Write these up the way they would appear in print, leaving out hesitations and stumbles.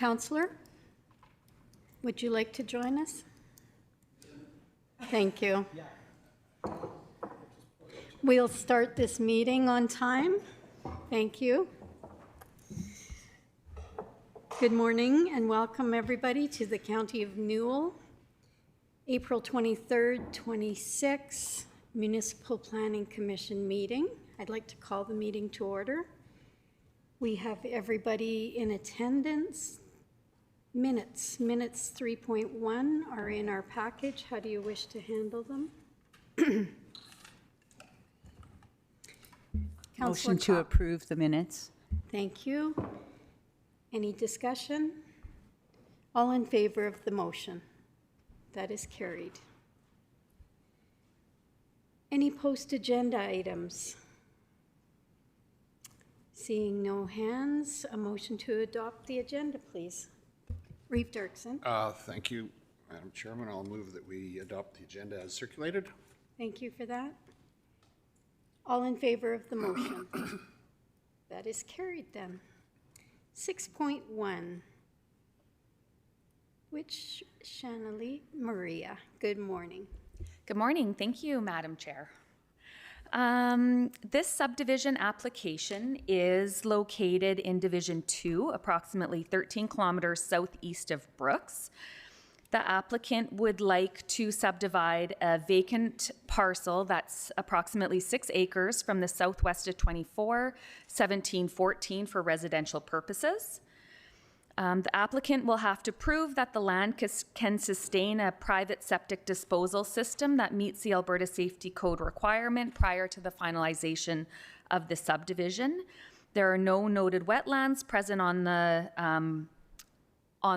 Councillor, would you like to join us? Thank you. We'll start this meeting on time. Thank you. Good morning and welcome everybody to the County of Newell, April 23rd, 26 Municipal Planning Commission meeting. I'd like to call the meeting to order. We have everybody in attendance. Minutes 3.1 are in our package. How do you wish to handle them? Motion to approve the minutes. Thank you. Any discussion? All in favor of the motion? That is carried. Any post-agenda items? Seeing no hands, a motion to adopt the agenda, please. Reeve Dirksen. Thank you, Madam Chairman. I'll move that we adopt the agenda as circulated. Thank you for that. All in favor of the motion? That is carried then. 6.1, which Shanali Maria. Good morning. Good morning. Thank you, Madam Chair. This subdivision application is located in Division 2, approximately 13 kilometers southeast of Brooks. The applicant would like to subdivide a vacant parcel that's approximately 6 acres from the southwest of 1714 for residential purposes. The applicant will have to prove that the land can sustain a private septic disposal system that meets the Alberta Safety Code requirement prior to the finalization of the subdivision. There are no noted wetlands present on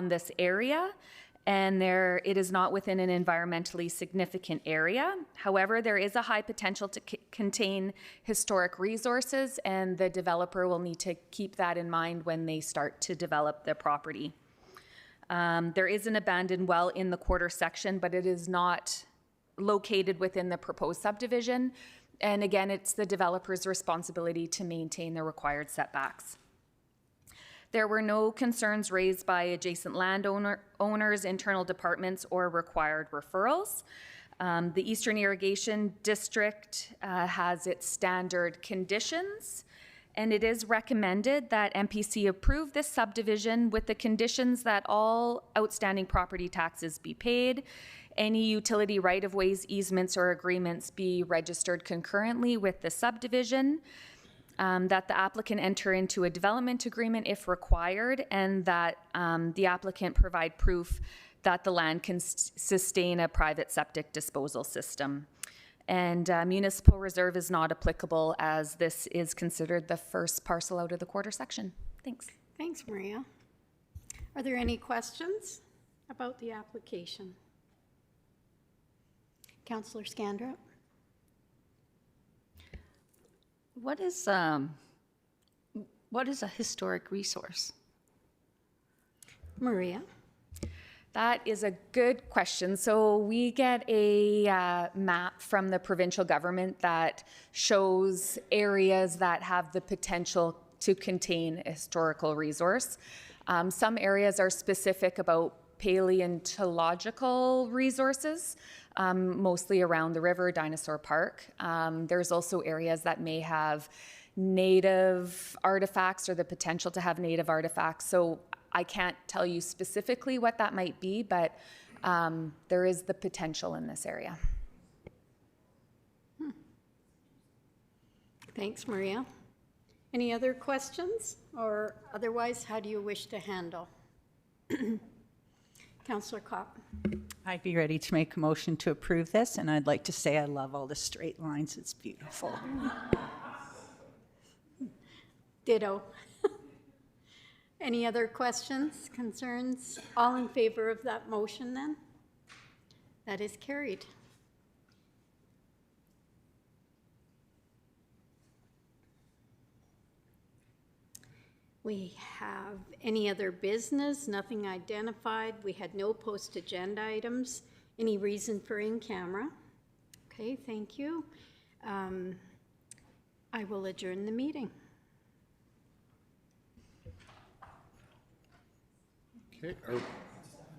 this area, and it is not within an environmentally significant area. However, there is a high potential to contain historic resources, and the developer will need to keep that in mind when they start to develop the property. There is an abandoned well in the quarter section, but it is not located within the proposed subdivision. And again, it's the developer's responsibility to maintain the required setbacks. There were no concerns raised by adjacent landowners, internal departments, or required referrals. The Eastern Irrigation District has its standard conditions, and it is recommended that MPC approve this subdivision with the conditions that all outstanding property taxes be paid, any utility right-of-ways, easements, or agreements be registered concurrently with the subdivision, that the applicant enter into a development agreement if required, and that the applicant provide proof that the land can sustain a private septic disposal system. And municipal reserve is not applicable as this is considered the first parcel out of the quarter section. Thanks. Thanks, Maria. Are there any questions about the application? Councillor Scandra. What is a historic resource? Maria. That is a good question. So we get a map from the provincial government that shows areas that have the potential to contain a historical resource. Some areas are specific about paleontological resources, mostly around the river, Dinosaur Park. There's also areas that may have native artifacts or the potential to have native artifacts. So I can't tell you specifically what that might be, but there is the potential in this area. Thanks, Maria. Any other questions? Or otherwise, how do you wish to handle? Councillor Kopp. I'd be ready to make a motion to approve this, and I'd like to say I love all the straight lines. It's beautiful. Ditto. Any other questions, concerns? All in favor of that motion then? That is carried. We have any other business, nothing identified. We had no post-agenda items. Any reason for in-camera? Okay, thank you. I will adjourn the meeting. Okay,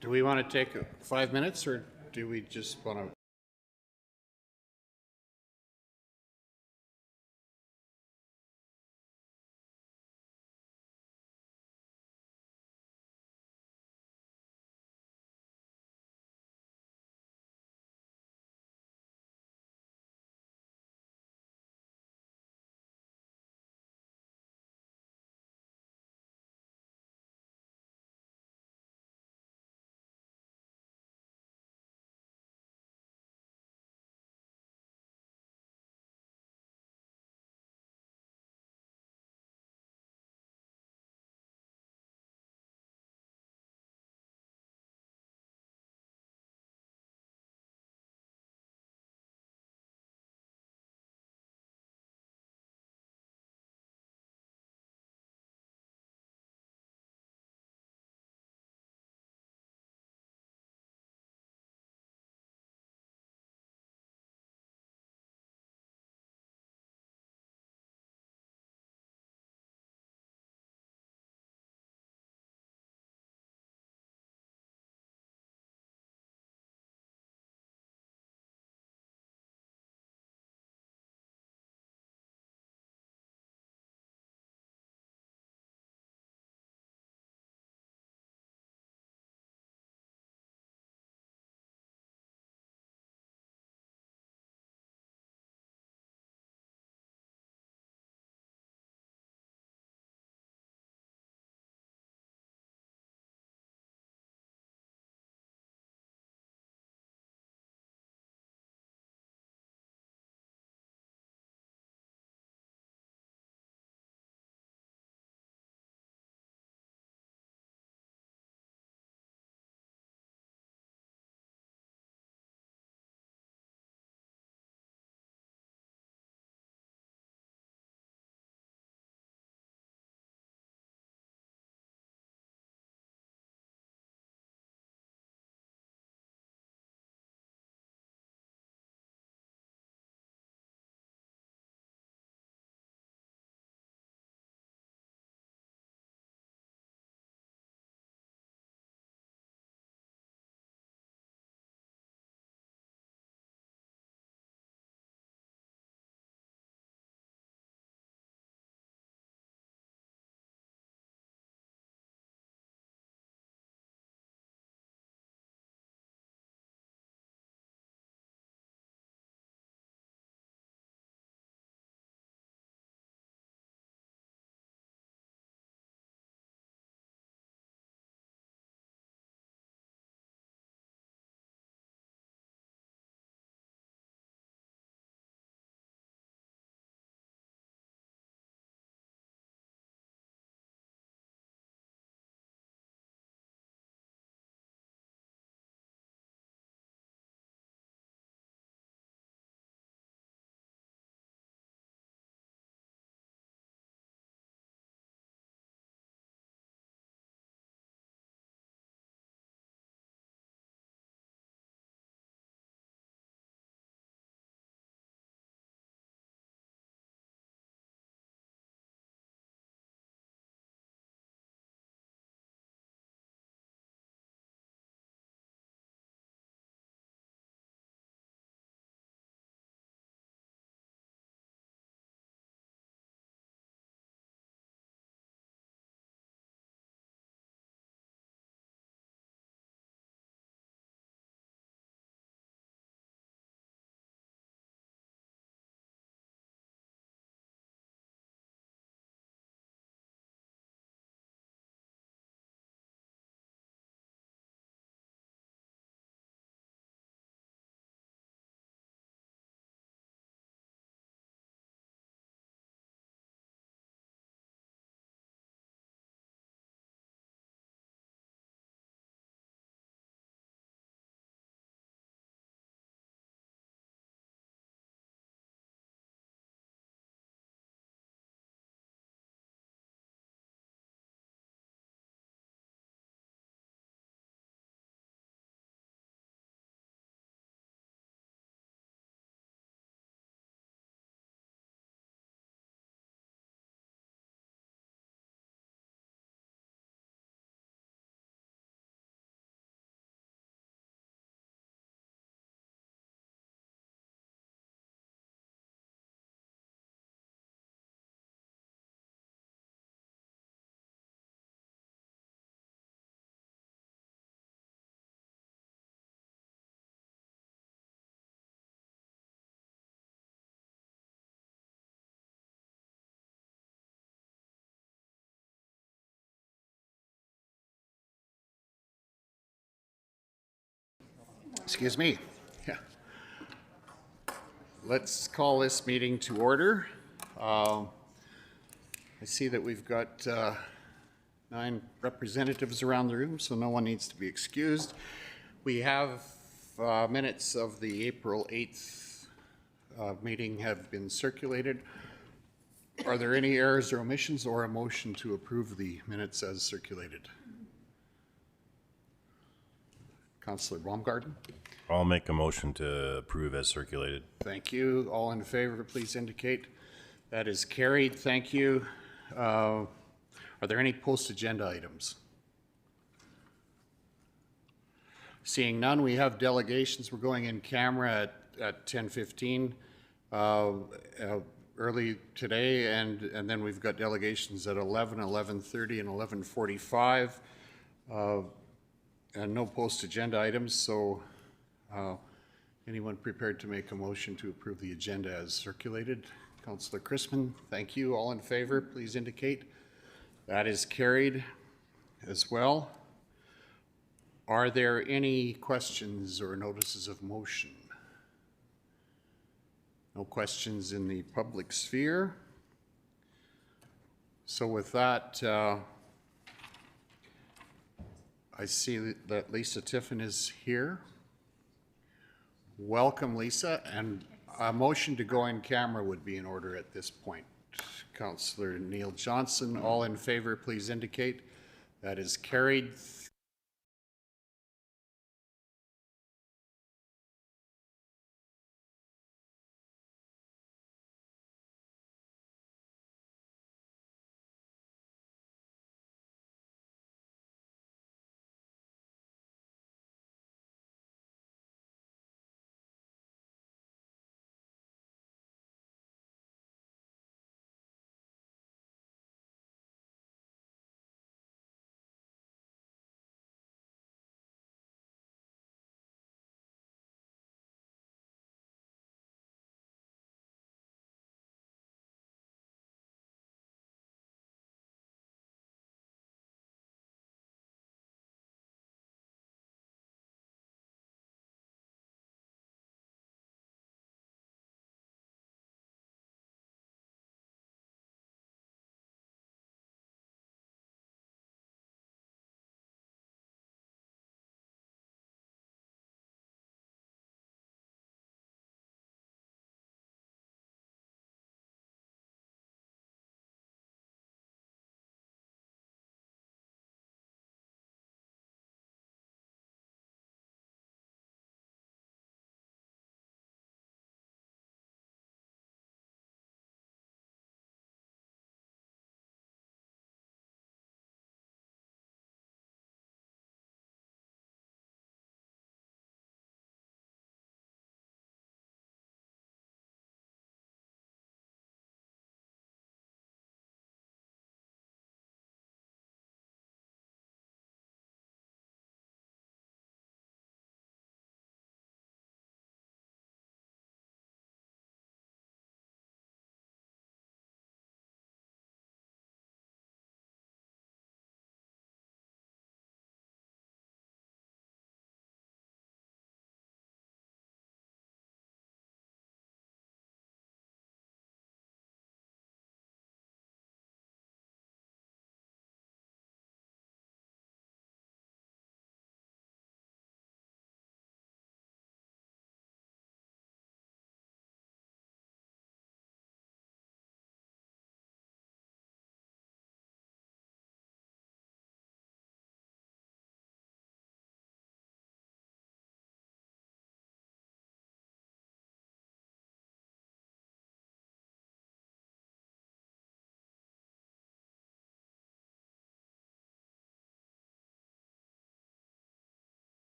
do we want to take 5 minutes, or do we just want to Excuse me. Yeah. Let's call this meeting to order. I see that we've got 9 representatives around the room, so no one needs to be excused. We have minutes of the April 8th meeting have been circulated. Are there any errors or omissions or a motion to approve the minutes as circulated? Councillor Baumgarten. I'll make a motion to approve as circulated. Thank you. All in favor, please indicate. That is carried. Thank you. Are there any post-agenda items? Seeing none, we have delegations. We're going in camera at 10:15 early today, and then we've got delegations at 11, 11:30, and 11:45. And no post-agenda items, so anyone prepared to make a motion to approve the agenda as circulated? Councillor Chrisman, thank you. All in favor, please indicate. That is carried as well. Are there any questions or notices of motion? No questions in the public sphere. So with that, I see that Lisa Tiffin is here. Welcome, Lisa, and a motion to go in camera would be in order at this point. Councillor Neil Johnson, all in favor, please indicate. That is carried.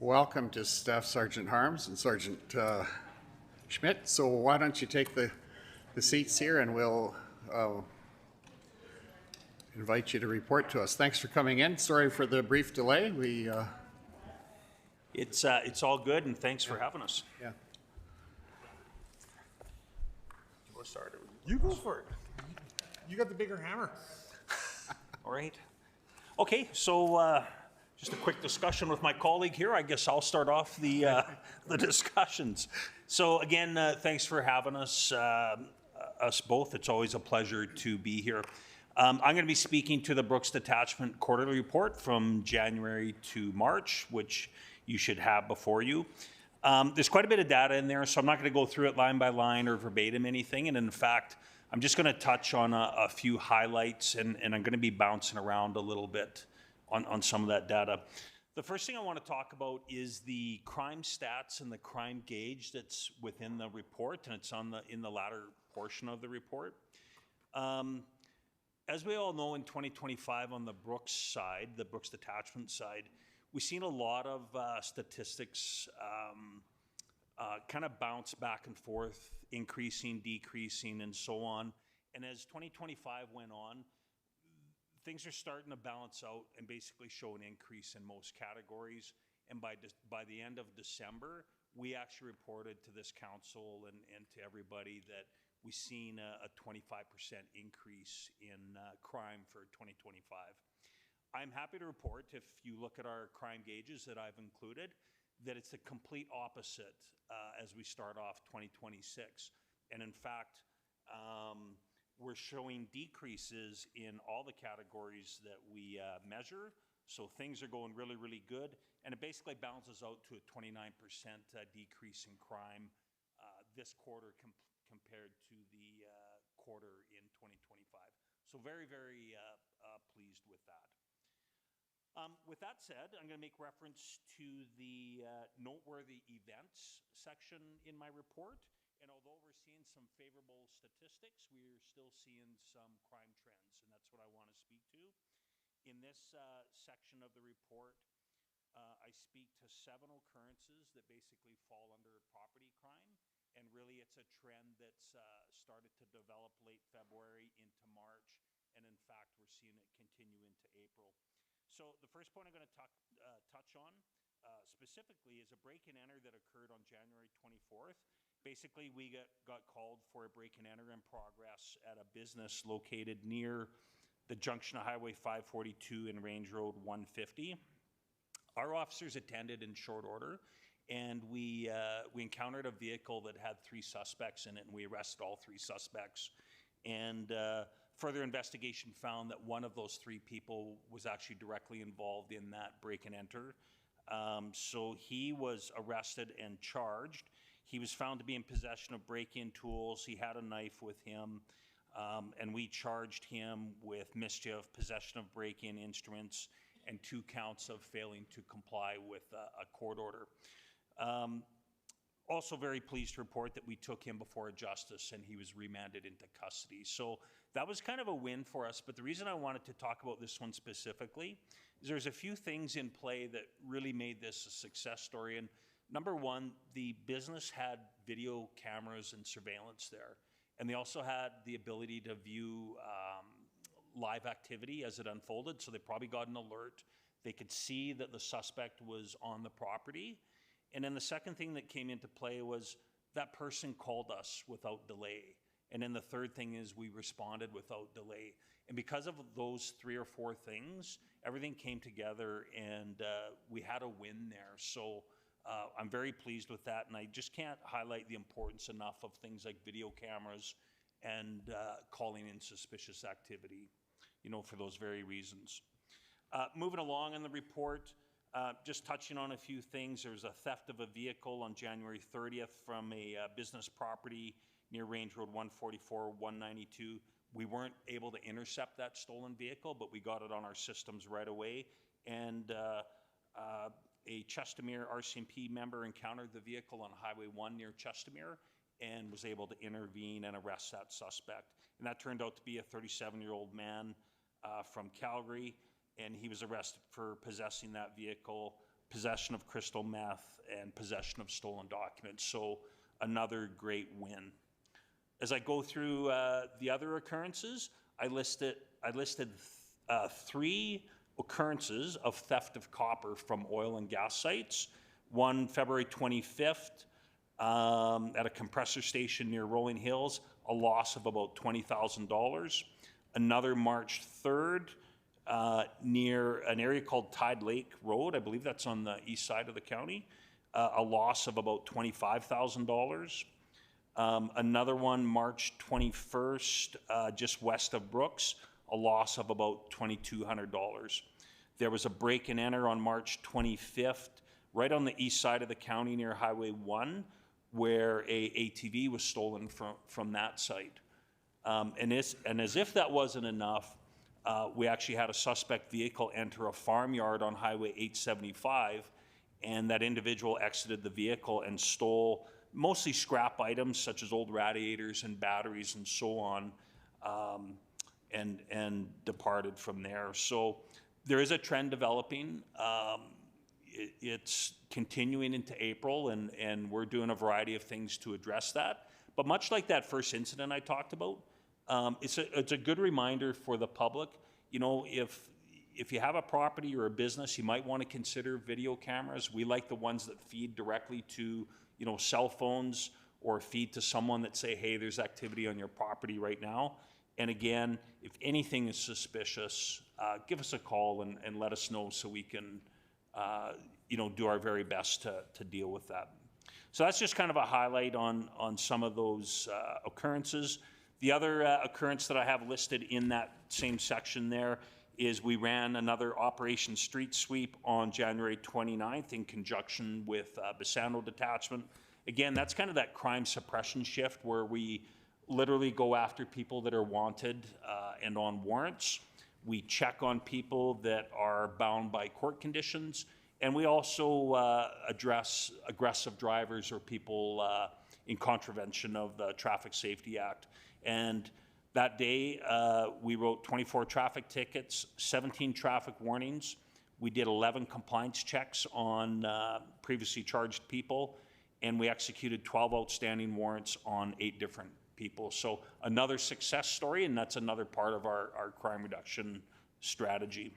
Welcome to Staff Sergeant Harms and Sergeant Schmidt. So why don't you take the seats here and we'll invite you to report to us. Thanks for coming in. Sorry for the brief delay. It's all good, and thanks for having us. Yeah. We'll start. You go for it. You got the bigger hammer. All right. Okay, so just a quick discussion with my colleague here. I guess I'll start off the discussions. So again, thanks for having us both. It's always a pleasure to be here. I'm going to be speaking to the Brooks Detachment Quarterly Report from January to March, which you should have before you. There's quite a bit of data in there, so I'm not going to go through it line by line or verbatim anything. And in fact, I'm just going to touch on a few highlights, and I'm going to be bouncing around a little bit on some of that data. The first thing I want to talk about is the crime stats and the crime gauge that's within the report, and it's in the latter portion of the report. As we all know, in 2025 on the Brooks side, the Brooks Detachment side, we've seen a lot of statistics kind of bounce back and forth, increasing, decreasing, and so on. And as 2025 went on, things are starting to balance out and basically show an increase in most categories. And by the end of December, we actually reported to this council and to everybody that we've seen a 25% increase in crime for 2025. I'm happy to report, if you look at our crime gauges that I've included, that it's the complete opposite as we start off 2026. And in fact, we're showing decreases in all the categories that we measure. So things are going really, really good. And it basically balances out to a 29% decrease in crime this quarter compared to the quarter in 2025. So very, very pleased with that. With that said, I'm going to make reference to the noteworthy events section in my report. And although we're seeing some favorable statistics, we're still seeing some crime trends, and that's what I want to speak to. In this section of the report, I speak to 7 occurrences that basically fall under property crime, and really it's a trend that's started to develop late February into March, and in fact we're seeing it continue into April. So the first point I'm going to touch on specifically is a break-and-enter that occurred on January 24th. Basically, we got called for a break-and-enter in progress at a business located near the junction of Highway 542 and Range Road 150. Our officers attended in short order, and we encountered a vehicle that had 3 suspects in it, and we arrested all 3 suspects. And further investigation found that one of those 3 people was actually directly involved in that break-and-enter. So he was arrested and charged. He was found to be in possession of break-in tools. He had a knife with him, and we charged him with mischief, possession of break-in instruments, and 2 counts of failing to comply with a court order. Also very pleased to report that we took him before a justice and he was remanded into custody. So that was kind of a win for us, but the reason I wanted to talk about this one specifically is there's a few things in play that really made this a success story. And number one, the business had video cameras and surveillance there, and they also had the ability to view live activity as it unfolded, so they probably got an alert. They could see that the suspect was on the property. And then the second thing that came into play was that person called us without delay. And then the third thing is we responded without delay. And because of those 3 or 4 things, everything came together and we had a win there. So I'm very pleased with that. And I just can't highlight the importance enough of things like video cameras and calling in suspicious activity, for those very reasons. Moving along in the report, just touching on a few things. There was a theft of a vehicle on January 30th from a business property near Range Road 144, 192. We weren't able to intercept that stolen vehicle, but we got it on our systems right away. And a Chestermere RCMP member encountered the vehicle on Highway 1 near Chestermere and was able to intervene and arrest that suspect. And that turned out to be a 37-year-old man from Calgary, and he was arrested for possessing that vehicle, possession of crystal meth, and possession of stolen documents. So another great win. As I go through the other occurrences, I listed 3 occurrences of theft of copper from oil and gas sites. One February 25th at a compressor station near Rolling Hills, a loss of about $20,000. Another March 3rd near an area called Tide Lake Road, I believe that's on the east side of the county, a loss of about $25,000. Another one March 21st, just west of Brooks, a loss of about $2,200. There was a break and enter on March 25th, right on the east side of the county near Highway 1, where a ATV was stolen from that site. And as if that wasn't enough, we actually had a suspect vehicle enter a farmyard on Highway 875, and that individual exited the vehicle and stole mostly scrap items such as old radiators and batteries and so on, and departed from there. So there is a trend developing. It's continuing into April, and we're doing a variety of things to address that. But much like that first incident I talked about, it's a good reminder for the public. You know, if you have a property or a business, you might want to consider video cameras. We like the ones that feed directly to, you know, cell phones, or feed to someone that say, hey, there's activity on your property right now. And again, if anything is suspicious, give us a call and let us know so we can, you know, do our very best to deal with that. So that's just kind of a highlight on some of those occurrences. The other occurrence that I have listed in that same section there is we ran another Operation Street Sweep on January 29th in conjunction with Bassano Detachment. Again, that's kind of that crime suppression shift where we literally go after people that are wanted and on warrants. We check on people that are bound by court conditions, and we also address aggressive drivers or people in contravention of the Traffic Safety Act. And that day, we wrote 24 traffic tickets, 17 traffic warnings. We did 11 compliance checks on previously charged people, and we executed 12 outstanding warrants on 8 different people. So another success story, and that's another part of our crime reduction strategy.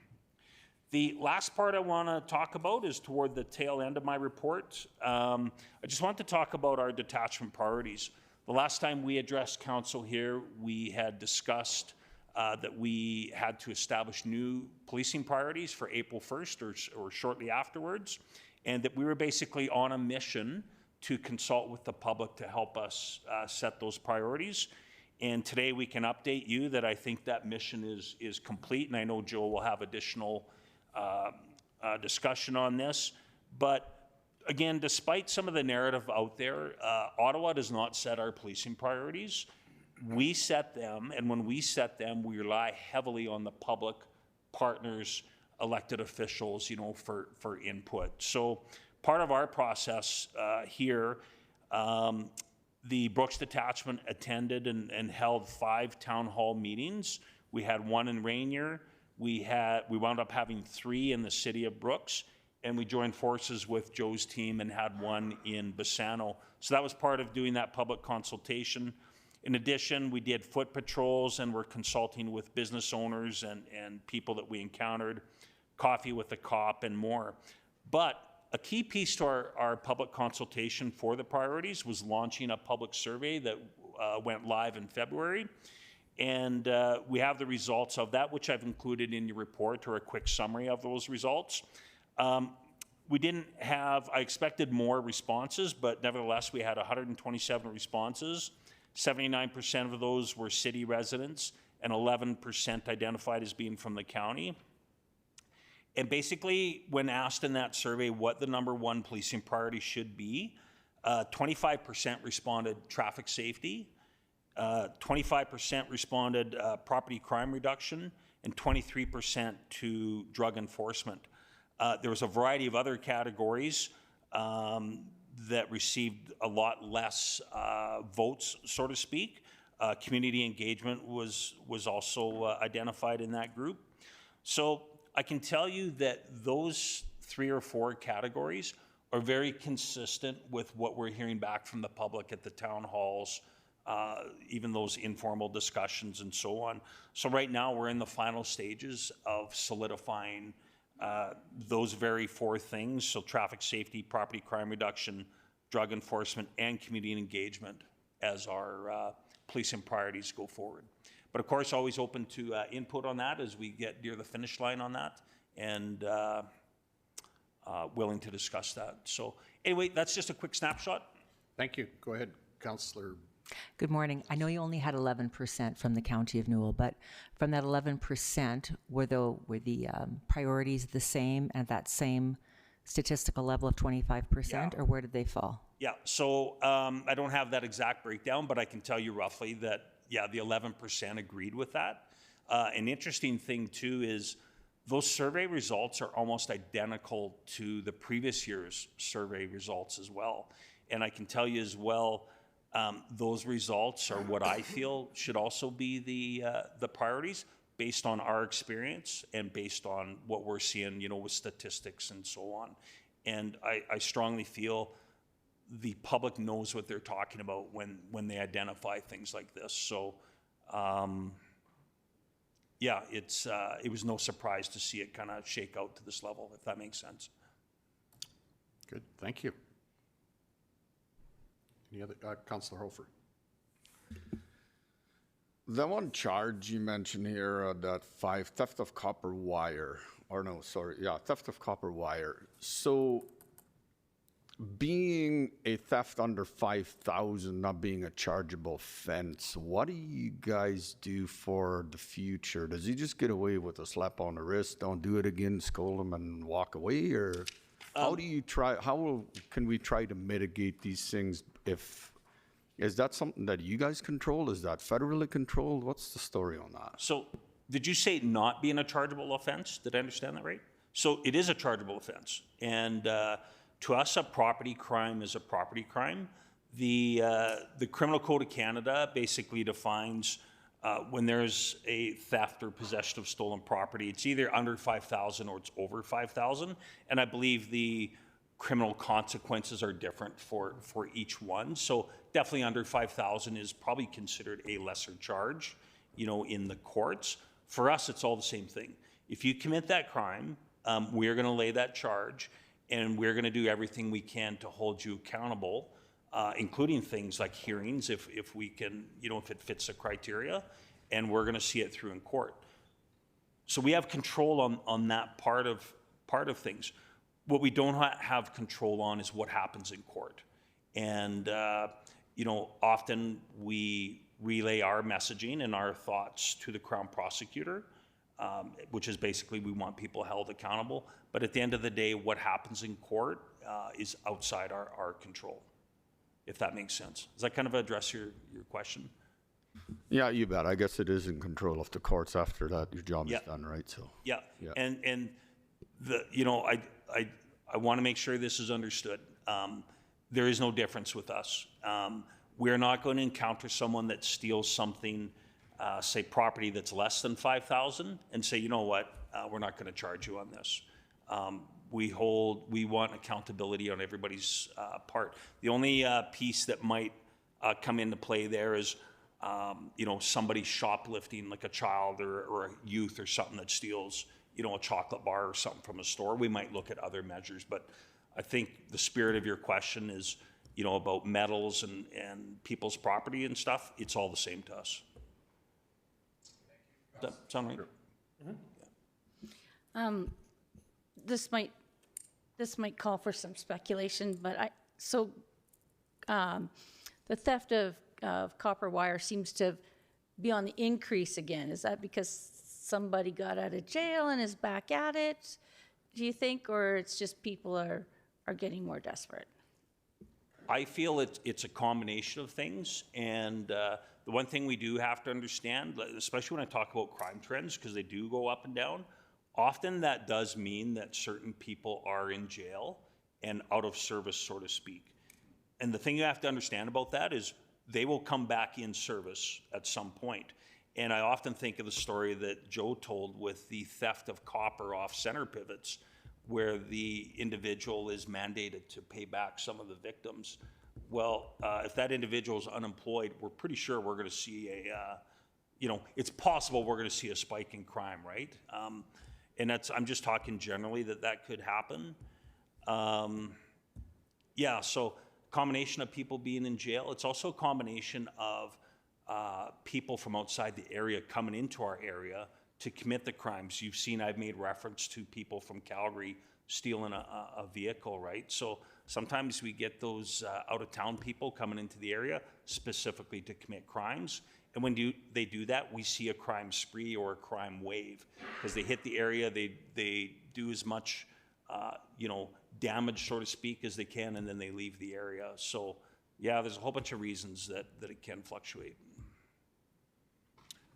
The last part I want to talk about is toward the tail end of my report. I just want to talk about our detachment priorities. The last time we addressed council here, we had discussed that we had to establish new policing priorities for April 1st or shortly afterwards, and that we were basically on a mission to consult with the public to help us set those priorities. And today we can update you that I think that mission is complete, and I know Joe will have additional discussion on this. But again, despite some of the narrative out there, Ottawa does not set our policing priorities. We set them, and when we set them, we rely heavily on the public, partners, elected officials, you know, for input. So part of our process here, the Brooks Detachment attended and held 5 town hall meetings. We had 1 in Rainier. We wound up having 3 in the city of Brooks, and we joined forces with Joe's team and had 1 in Bassano. So that was part of doing that public consultation. In addition, we did foot patrols and we're consulting with business owners and people that we encountered, coffee with a cop and more. But a key piece to our public consultation for the priorities was launching a public survey that went live in February. And we have the results of that, which I've included in your report, or a quick summary of those results. We didn't have, I expected more responses, but nevertheless, we had 127 responses. 79% of those were city residents, and 11% identified as being from the county. And basically, when asked in that survey what the #1 policing priority should be, 25% responded traffic safety, 25% responded property crime reduction, and 23% to drug enforcement. There was a variety of other categories that received a lot less votes, so to speak. Community engagement was also identified in that group. So I can tell you that those 3 or 4 categories are very consistent with what we're hearing back from the public at the town halls, even those informal discussions and so on. So right now, we're in the final stages of solidifying those very 4 things. So traffic safety, property crime reduction, drug enforcement, and community engagement as our policing priorities go forward. But of course, always open to input on that as we get near the finish line on that, and willing to discuss that. So anyway, that's just a quick snapshot. Thank you. Go ahead, Councillor. Good morning. I know you only had 11% from the County of Newell, but from that 11%, were the priorities the same at that same statistical level of 25%, or where did they fall? Yeah, so I don't have that exact breakdown, but I can tell you roughly that, yeah, the 11% agreed with that. An interesting thing, too, is those survey results are almost identical to the previous year's survey results as well. And I can tell you as well, those results are what I feel should also be the priorities based on our experience and based on what we're seeing, you know, with statistics and so on. And I strongly feel the public knows what they're talking about when they identify things like this. So, yeah, it was no surprise to see it kind of shake out to this level, if that makes sense. Good, thank you. Any other, Councillor Hofer? The one charge you mentioned here, that theft of copper wire, theft of copper wire. So being a theft under 5,000, not being a chargeable offense, what do you guys do for the future? Does he just get away with a slap on the wrist, don't do it again, scold him and walk away? Or how can we try to mitigate these things? Is that something that you guys control? Is that federally controlled? What's the story on that? So did you say not being a chargeable offense? Did I understand that right? So it is a chargeable offense. And to us, a property crime is a property crime. The Criminal Code of Canada basically defines when there's a theft or possession of stolen property, it's either under 5,000 or it's over 5,000. And I believe the criminal consequences are different for each one. So definitely under 5,000 is probably considered a lesser charge, you know, in the courts. For us, it's all the same thing. If you commit that crime, we're going to lay that charge, and we're going to do everything we can to hold you accountable, including things like hearings, if we can, you know, if it fits the criteria, and we're going to see it through in court. So we have control on that part of things. What we don't have control on is what happens in court. And, you know, often we relay our messaging and our thoughts to the Crown Prosecutor, which is basically we want people held accountable. But at the end of the day, what happens in court is outside our control, if that makes sense. Does that kind of address your question? Yeah, you bet. I guess it is in control of the courts after that. Your job is done, right? So yeah. And you know, I want to make sure this is understood. There is no difference with us. We're not going to encounter someone that steals something, say property that's less than 5,000, and say, you know what, we're not going to charge you on this. We want accountability on everybody's part. The only piece that might come into play there is, you know, somebody shoplifting, like a child or a youth or something that steals, you know, a chocolate bar or something from a store. We might look at other measures, but I think the spirit of your question is, you know, about metals and people's property and stuff. It's all the same to us. Does that sound right? Mm-hmm. This might call for some speculation, but the theft of copper wire seems to be on the increase again. Is that because somebody got out of jail and is back at it, do you think, or it's just people are getting more desperate? I feel it's a combination of things, and the one thing we do have to understand, especially when I talk about crime trends, because they do go up and down, often that does mean that certain people are in jail and out of service, so to speak. And the thing you have to understand about that is they will come back in service at some point. And I often think of the story that Joe told with the theft of copper off center pivots. where the individual is mandated to pay back some of the victims. Well, if that individual is unemployed, we're pretty sure we're going to see it's possible we're going to see a spike in crime, right? And I'm just talking generally that could happen. So combination of people being in jail. It's also a combination of people from outside the area coming into our area to commit the crimes. You've seen I've made reference to people from Calgary stealing a vehicle, right? So sometimes we get those out-of-town people coming into the area specifically to commit crimes. And when they do that, we see a crime spree or a crime wave because they hit the area, they do as much, damage, so to speak, as they can, and then they leave the area. So, yeah, there's a whole bunch of reasons that it can fluctuate.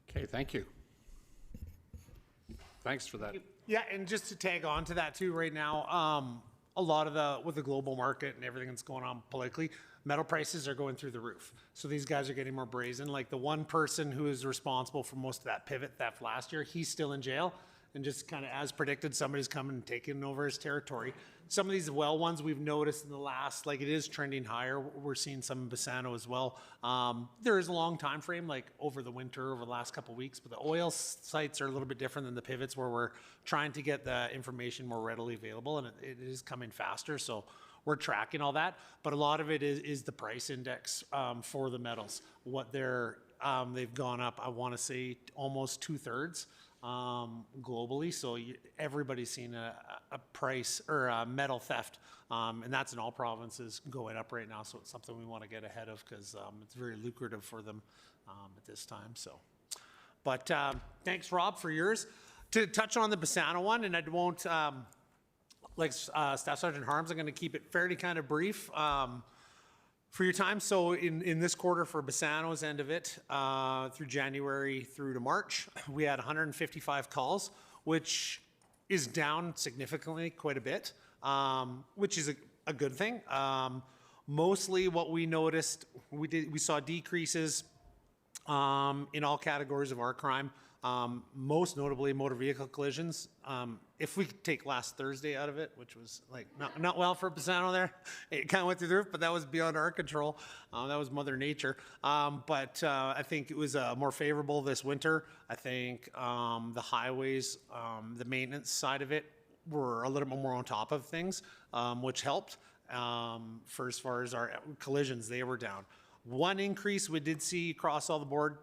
Okay, thank you. Thanks for that. Yeah, and just to tag on to that too, right now, a lot of with the global market and everything that's going on politically, metal prices are going through the roof. So these guys are getting more brazen. Like the one person who is responsible for most of that pivot theft last year, he's still in jail. And just kind of as predicted, somebody's coming and taking over his territory. Some of these well ones we've noticed in the last, like it is trending higher. We're seeing some in Bassano as well. There is a long time frame, like over the winter, over the last couple of weeks, but the oil sites are a little bit different than the pivots where we're trying to get the information more readily available, and it is coming faster. So we're tracking all that, but a lot of it is the price index for the metals. What they've gone up, I want to say almost 2/3. Globally, so everybody's seen a price or a metal theft, and that's in all provinces going up right now. So it's something we want to get ahead of because it's very lucrative for them at this time. So, but thanks, Rob, for yours. To touch on the Bassano one, and I won't like Staff Sergeant Harms, I'm going to keep it fairly kind of brief. For your time, so in this quarter for Bassano's end of it, through January through to March, we had 155 calls, which is down significantly, quite a bit, which is a good thing. Mostly what we noticed, we saw decreases in all categories of our crime, most notably motor vehicle collisions. If we could take last Thursday out of it, which was like not well for Bassano there, it kind of went through the roof, but that was beyond our control. That was Mother Nature. But I think it was more favorable this winter. I think the highways, the maintenance side of it, were a little bit more on top of things, which helped. For as far as our collisions, they were down. One increase we did see across all the board,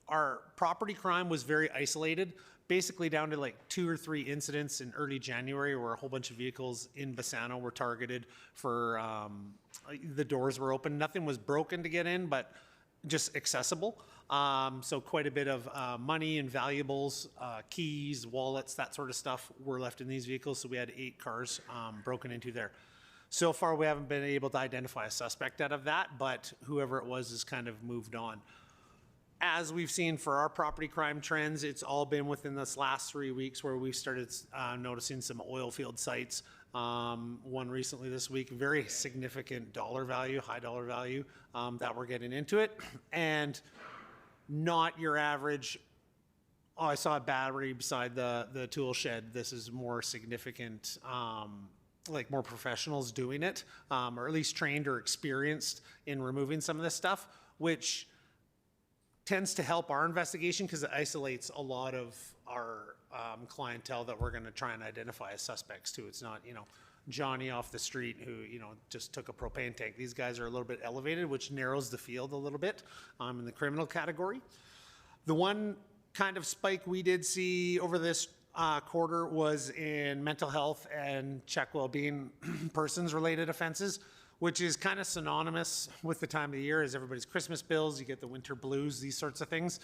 our property crime was very isolated, basically down to like 2 or 3 incidents in early January where a whole bunch of vehicles in Bassano were targeted for, the doors were open. Nothing was broken to get in, but just accessible. So quite a bit of money and valuables, keys, wallets, that sort of stuff were left in these vehicles. So we had 8 cars broken into there. So far, we haven't been able to identify a suspect out of that, but whoever it was has kind of moved on. As we've seen for our property crime trends, it's all been within this last 3 weeks where we started noticing some oil field sites. One recently this week, very significant dollar value, high dollar value that we're getting into it. And not your average, oh, I saw a battery beside the tool shed. This is more significant, like more professionals doing it, or at least trained or experienced in removing some of this stuff, which tends to help our investigation because it isolates a lot of our clientele that we're going to try and identify as suspects too. It's not, Johnny off the street who, just took a propane tank. These guys are a little bit elevated, which narrows the field a little bit in the criminal category. The one kind of spike we did see over this quarter was in mental health and check well-being persons related offenses, which is kind of synonymous with the time of the year as everybody's Christmas bills, you get the winter blues, these sorts of things.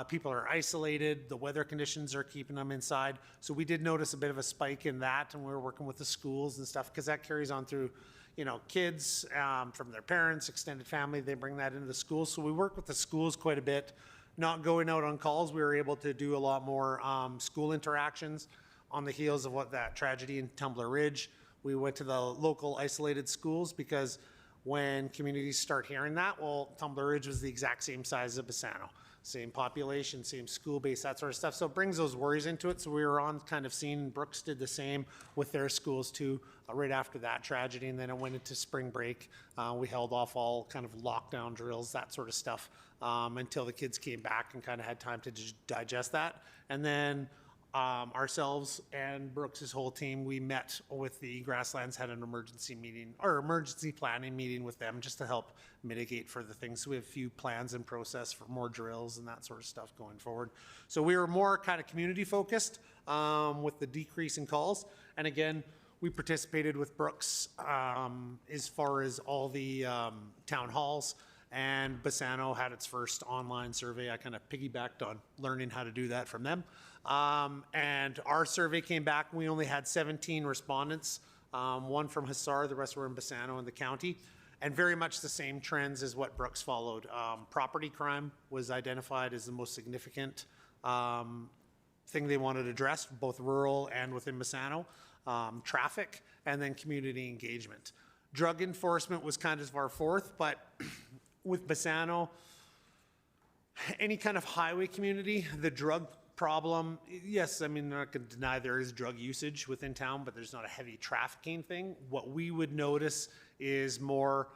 People are isolated, the weather conditions are keeping them inside. So we did notice a bit of a spike in that, and we were working with the schools and stuff because that carries on through, kids from their parents, extended family, they bring that into the schools. So we work with the schools quite a bit. Not going out on calls, we were able to do a lot more school interactions on the heels of what that tragedy in Tumbler Ridge. We went to the local isolated schools because when communities start hearing that, well, Tumbler Ridge was the exact same size as Bassano. Same population, same school base, that sort of stuff. So it brings those worries into it. So we were on kind of seeing Brooks did the same with their schools too, right after that tragedy. And then it went into spring break. We held off all kind of lockdown drills, that sort of stuff, until the kids came back and kind of had time to digest that. And then ourselves and Brooks's whole team, we met with the Grasslands, had an emergency meeting or emergency planning meeting with them just to help mitigate for the things. So we have a few plans in process for more drills and that sort of stuff going forward. So we were more kind of community focused with the decrease in calls. And again, we participated with Brooks as far as all the town halls. And Bassano had its first online survey. I kind of piggybacked on learning how to do that from them. And our survey came back, we only had 17 respondents, one from Hussar, the rest were in Bassano and the county, and very much the same trends as what Brooks followed. Property crime was identified as the most significant thing they wanted addressed, both rural and within Bassano, traffic, and then community engagement. Drug enforcement was kind of our fourth, but with Bassano, any kind of highway community, the drug problem, yes, I mean, I'm not going to deny there is drug usage within town, but there's not a heavy trafficking thing. What we would notice is more,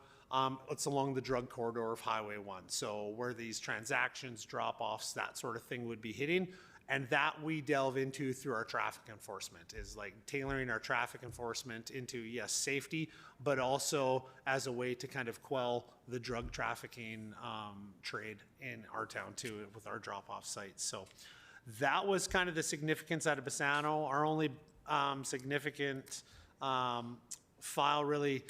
it's along the drug corridor of Highway 1. So where these transactions, drop-offs, that sort of thing would be hitting. And that we delve into through our traffic enforcement, is like tailoring our traffic enforcement into, yes, safety, but also as a way to kind of quell the drug trafficking trade in our town too, with our drop-off sites. So that was kind of the significance out of Bassano. Our only significant file really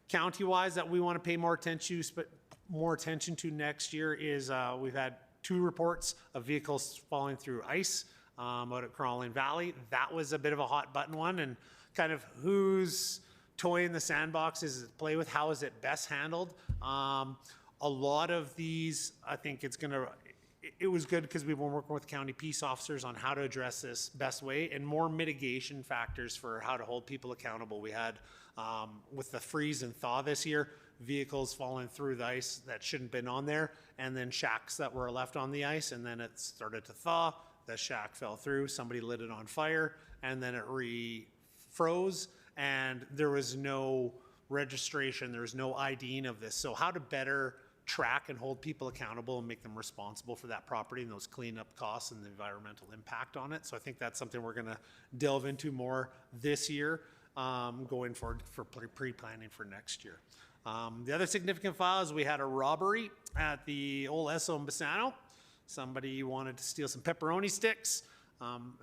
county-wise that we want to pay more attention to next year is we've had 2 reports of vehicles falling through ice out at Crawling Valley. That was a bit of a hot button one, and kind of whose toy in the sandbox is it to play with, how is it best handled? A lot of these, I think it was good because we've been working with county peace officers on how to address this best way, and more mitigation factors for how to hold people accountable. We had, with the freeze and thaw this year, vehicles falling through the ice that shouldn't have been on there, and then shacks that were left on the ice, and then it started to thaw, the shack fell through, somebody lit it on fire, and then it re-froze, and there was no registration, there was no IDing of this. So how to better track and hold people accountable and make them responsible for that property and those cleanup costs and the environmental impact on it. So I think that's something we're going to delve into more this year, going forward for pre-planning for next year. The other significant file is we had a robbery at the old SO in Bassano. Somebody wanted to steal some pepperoni sticks,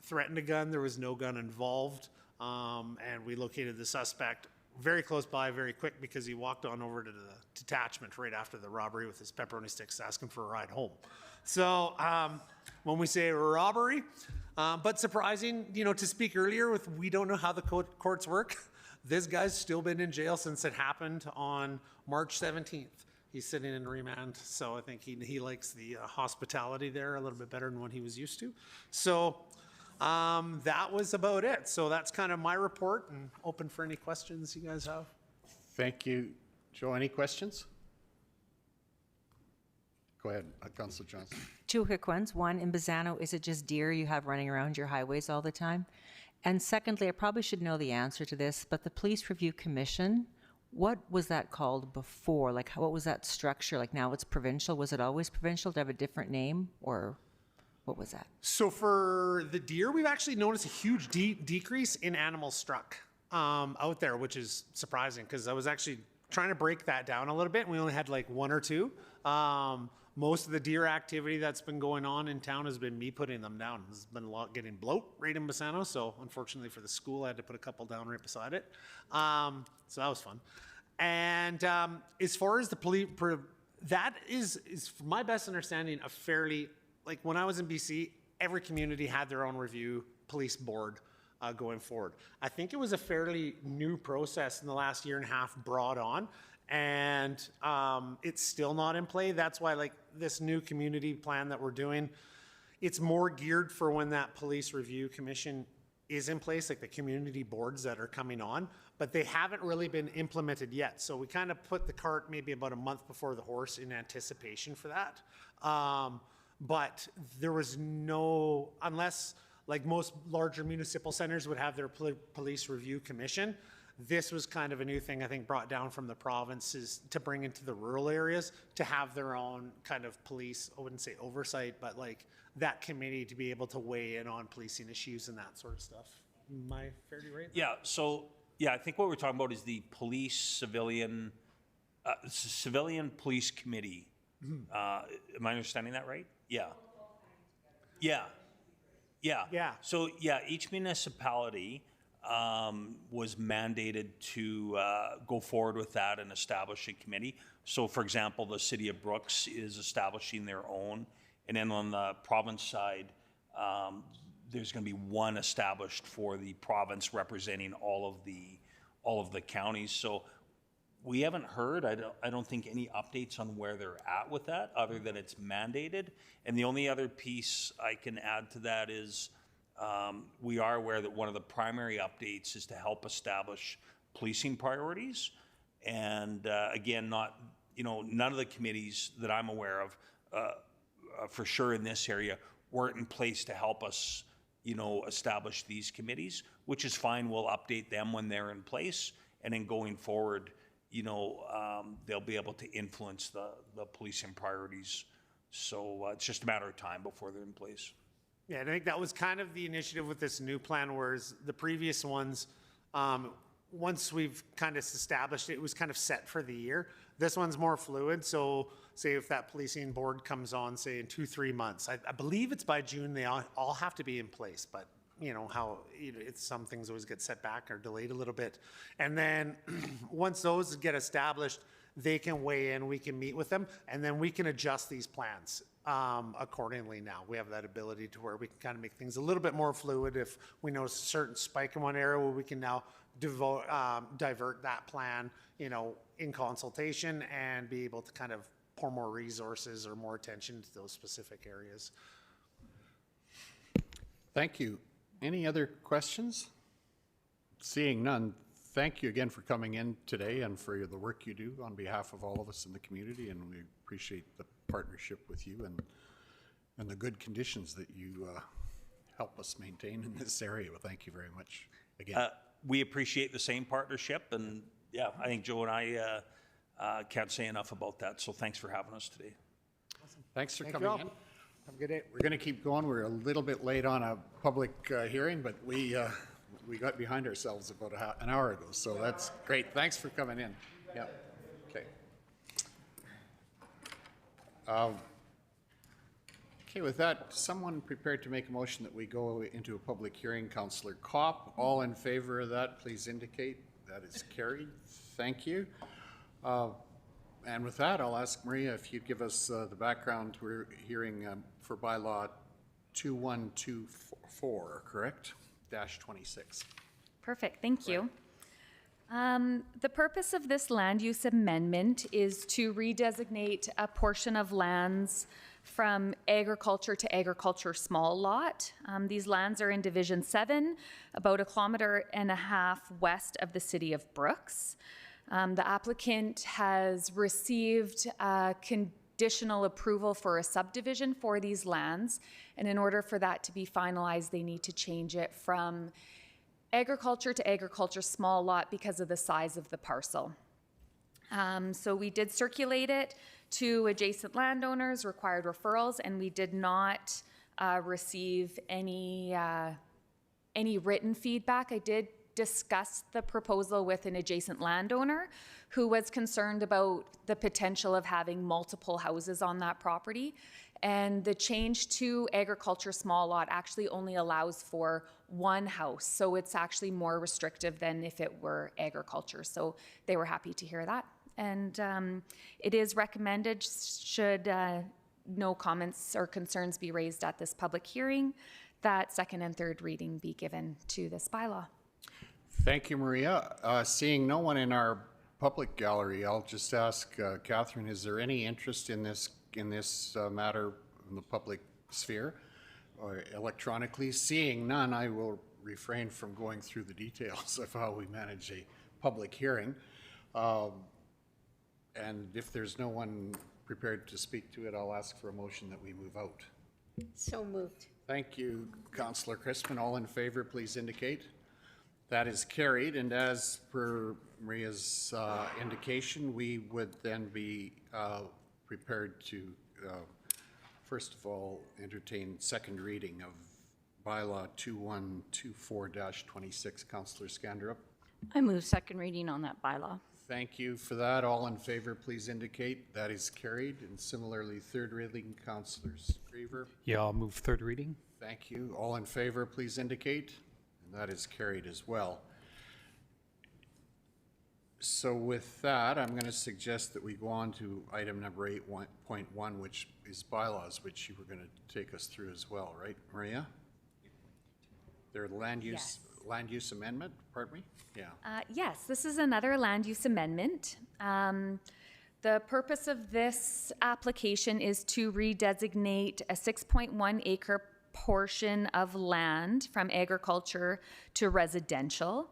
threatened a gun. There was no gun involved, and we located the suspect very close by, very quick, because he walked on over to the detachment right after the robbery with his pepperoni sticks, asking for a ride home. So when we say robbery, but surprising, to speak earlier with, we don't know how the courts work. This guy's still been in jail since it happened on March 17th. He's sitting in remand, so I think he likes the hospitality there a little bit better than what he was used to. So that was about it. So that's kind of my report, and open for any questions you guys have. Thank you. Joe, any questions? Go ahead, Councillor Johnston. 2 quick ones. One, in Bassano, is it just deer you have running around your highways all the time? And secondly, I probably should know the answer to this, but the Police Review Commission, what was that called before? Like, what was that structure? Like, now it's provincial. Was it always provincial? Did it have a different name, or what was that? So for the deer, we've actually noticed a huge decrease in animals struck out there, which is surprising, because I was actually trying to break that down a little bit, and we only had like 1 or 2. Most of the deer activity that's been going on in town has been me putting them down. There's been a lot getting bloat right in Bassano, so unfortunately for the school, I had to put a couple down right beside it. So that was fun. And as far as the police, that is from my best understanding, a fairly, like when I was in BC, every community had their own review police board going forward. I think it was a fairly new process in the last year and a half brought on, and it's still not in play. That's why, like, this new community plan that we're doing, it's more geared for when that police review commission is in place, like the community boards that are coming on. but they haven't really been implemented yet. So we kind of put the cart maybe about a month before the horse in anticipation for that. But there was no, unless like most larger municipal centers would have their police review commission, this was kind of a new thing, I think, brought down from the provinces to bring into the rural areas to have their own kind of police, I wouldn't say oversight, but like that committee to be able to weigh in on policing issues and that sort of stuff. Am I fairly right? Yeah, so, yeah, I think what we're talking about is the civilian police committee. Am I understanding that right? Yeah. Yeah. Yeah. Yeah. So, yeah, each municipality was mandated to go forward with that and establish a committee. So, for example, the city of Brooks is establishing their own, and then on the province side, there's going to be one established for the province representing all of the counties. So, we haven't heard, I don't think, any updates on where they're at with that, other than it's mandated. And the only other piece I can add to that is we are aware that one of the primary updates is to help establish policing priorities. And again, none of the committees that I'm aware of, for sure in this area, weren't in place to help us, establish these committees, which is fine. We'll update them when they're in place. And then going forward, they'll be able to influence the policing priorities. So it's just a matter of time before they're in place. Yeah, and I think that was kind of the initiative with this new plan, whereas the previous ones, once we've kind of established it, it was kind of set for the year. This one's more fluid, so say if that policing board comes on, say in 2-3 months, I believe it's by June, they all have to be in place, but it's some things always get set back or delayed a little bit. And then once those get established, they can weigh in, we can meet with them, and then we can adjust these plans accordingly now. We have that ability to where we can kind of make things a little bit more fluid. If we notice a certain spike in one area, where we can now divert that plan, in consultation and be able to kind of pour more resources or more attention to those specific areas. Thank you. Any other questions? Seeing none, thank you again for coming in today and for the work you do on behalf of all of us in the community, and we appreciate the partnership with you and the good conditions that you help us maintain in this area. Well, thank you very much again. We appreciate the same partnership, and yeah, I think Joe and I can't say enough about that, so thanks for having us today. Awesome. Thanks for Thank coming you all. in. Have a good day. We're going to keep going. We're a little bit late on a public hearing, but we got behind ourselves about an hour ago, so that's great. Thanks for coming in. Yeah. Okay. Okay, with that, someone prepared to make a motion that we go into a public hearing. Councillor Kopp, all in favor of that, please indicate. That is carried. Thank you. And with that, I'll ask Maria if you'd give us the background. We're hearing for bylaw 2124, correct? -26. Perfect, thank you. The purpose of this land use amendment is to redesignate a portion of lands from agriculture to agriculture small lot. These lands are in Division 7, about 1.5 kilometers west of the city of Brooks. The applicant has received conditional approval for a subdivision for these lands, and in order for that to be finalized, they need to change it from agriculture to agriculture small lot because of the size of the parcel. So we did circulate it to adjacent landowners, required referrals, and we did not receive any written feedback. I did discuss the proposal with an adjacent landowner who was concerned about the potential of having multiple houses on that property. And the change to agriculture small lot actually only allows for one house. So it's actually more restrictive than if it were agriculture. So they were happy to hear that. And it is recommended, should no comments or concerns be raised at this public hearing, that second and third reading be given to this bylaw. Thank you, Maria. Seeing no one in our public gallery, I'll just ask Catherine, is there any interest in this matter in the public sphere or electronically? Seeing none, I will refrain from going through the details of how we manage a public hearing. And if there's no one prepared to speak to it, I'll ask for a motion that we move out. So moved. Thank you, Councillor Crispin. All in favor, please indicate. That is carried, and as per Maria's indication, we would then be prepared to, first of all, entertain second reading of bylaw 2124-26. Councillor Scandrup. I move second reading on that bylaw. Thank you for that. All in favor, please indicate. That is carried. And similarly, third reading, Councillor Screever. Yeah, I'll move third reading. Thank you. All in favor, please indicate. And that is carried as well. So with that, I'm going to suggest that we go on to item number 8.1, which is bylaws, which you were going to take us through as well, right, Maria? Their land use amendment, pardon me? Yeah. Yes, this is another land use amendment. The purpose of this application is to redesignate a 6.1 acre portion of land from agriculture to residential.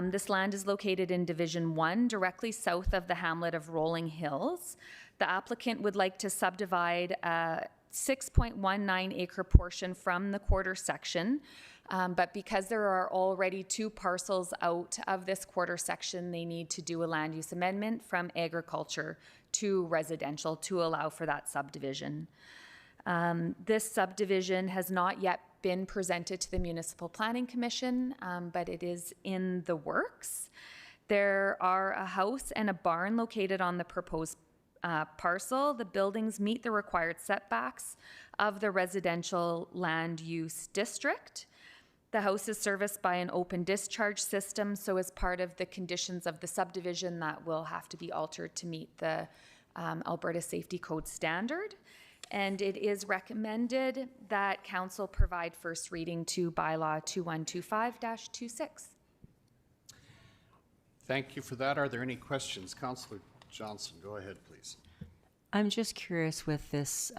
This land is located in Division 1, directly south of the hamlet of Rolling Hills. The applicant would like to subdivide a 6.19 acre portion from the quarter section, but because there are already 2 parcels out of this quarter section, they need to do a land use amendment from agriculture to residential to allow for that subdivision. This subdivision has not yet been presented to the Municipal Planning Commission, but it is in the works. There are a house and a barn located on the proposed parcel. The buildings meet the required setbacks of the residential land use district. The house is serviced by an open discharge system, so as part of the conditions of the subdivision, that will have to be altered to meet the Alberta Safety Code standard. And it is recommended that council provide first reading to bylaw 2125-26. Thank you for that. Are there any questions? Councillor Johnston, go ahead, please. I'm just curious with this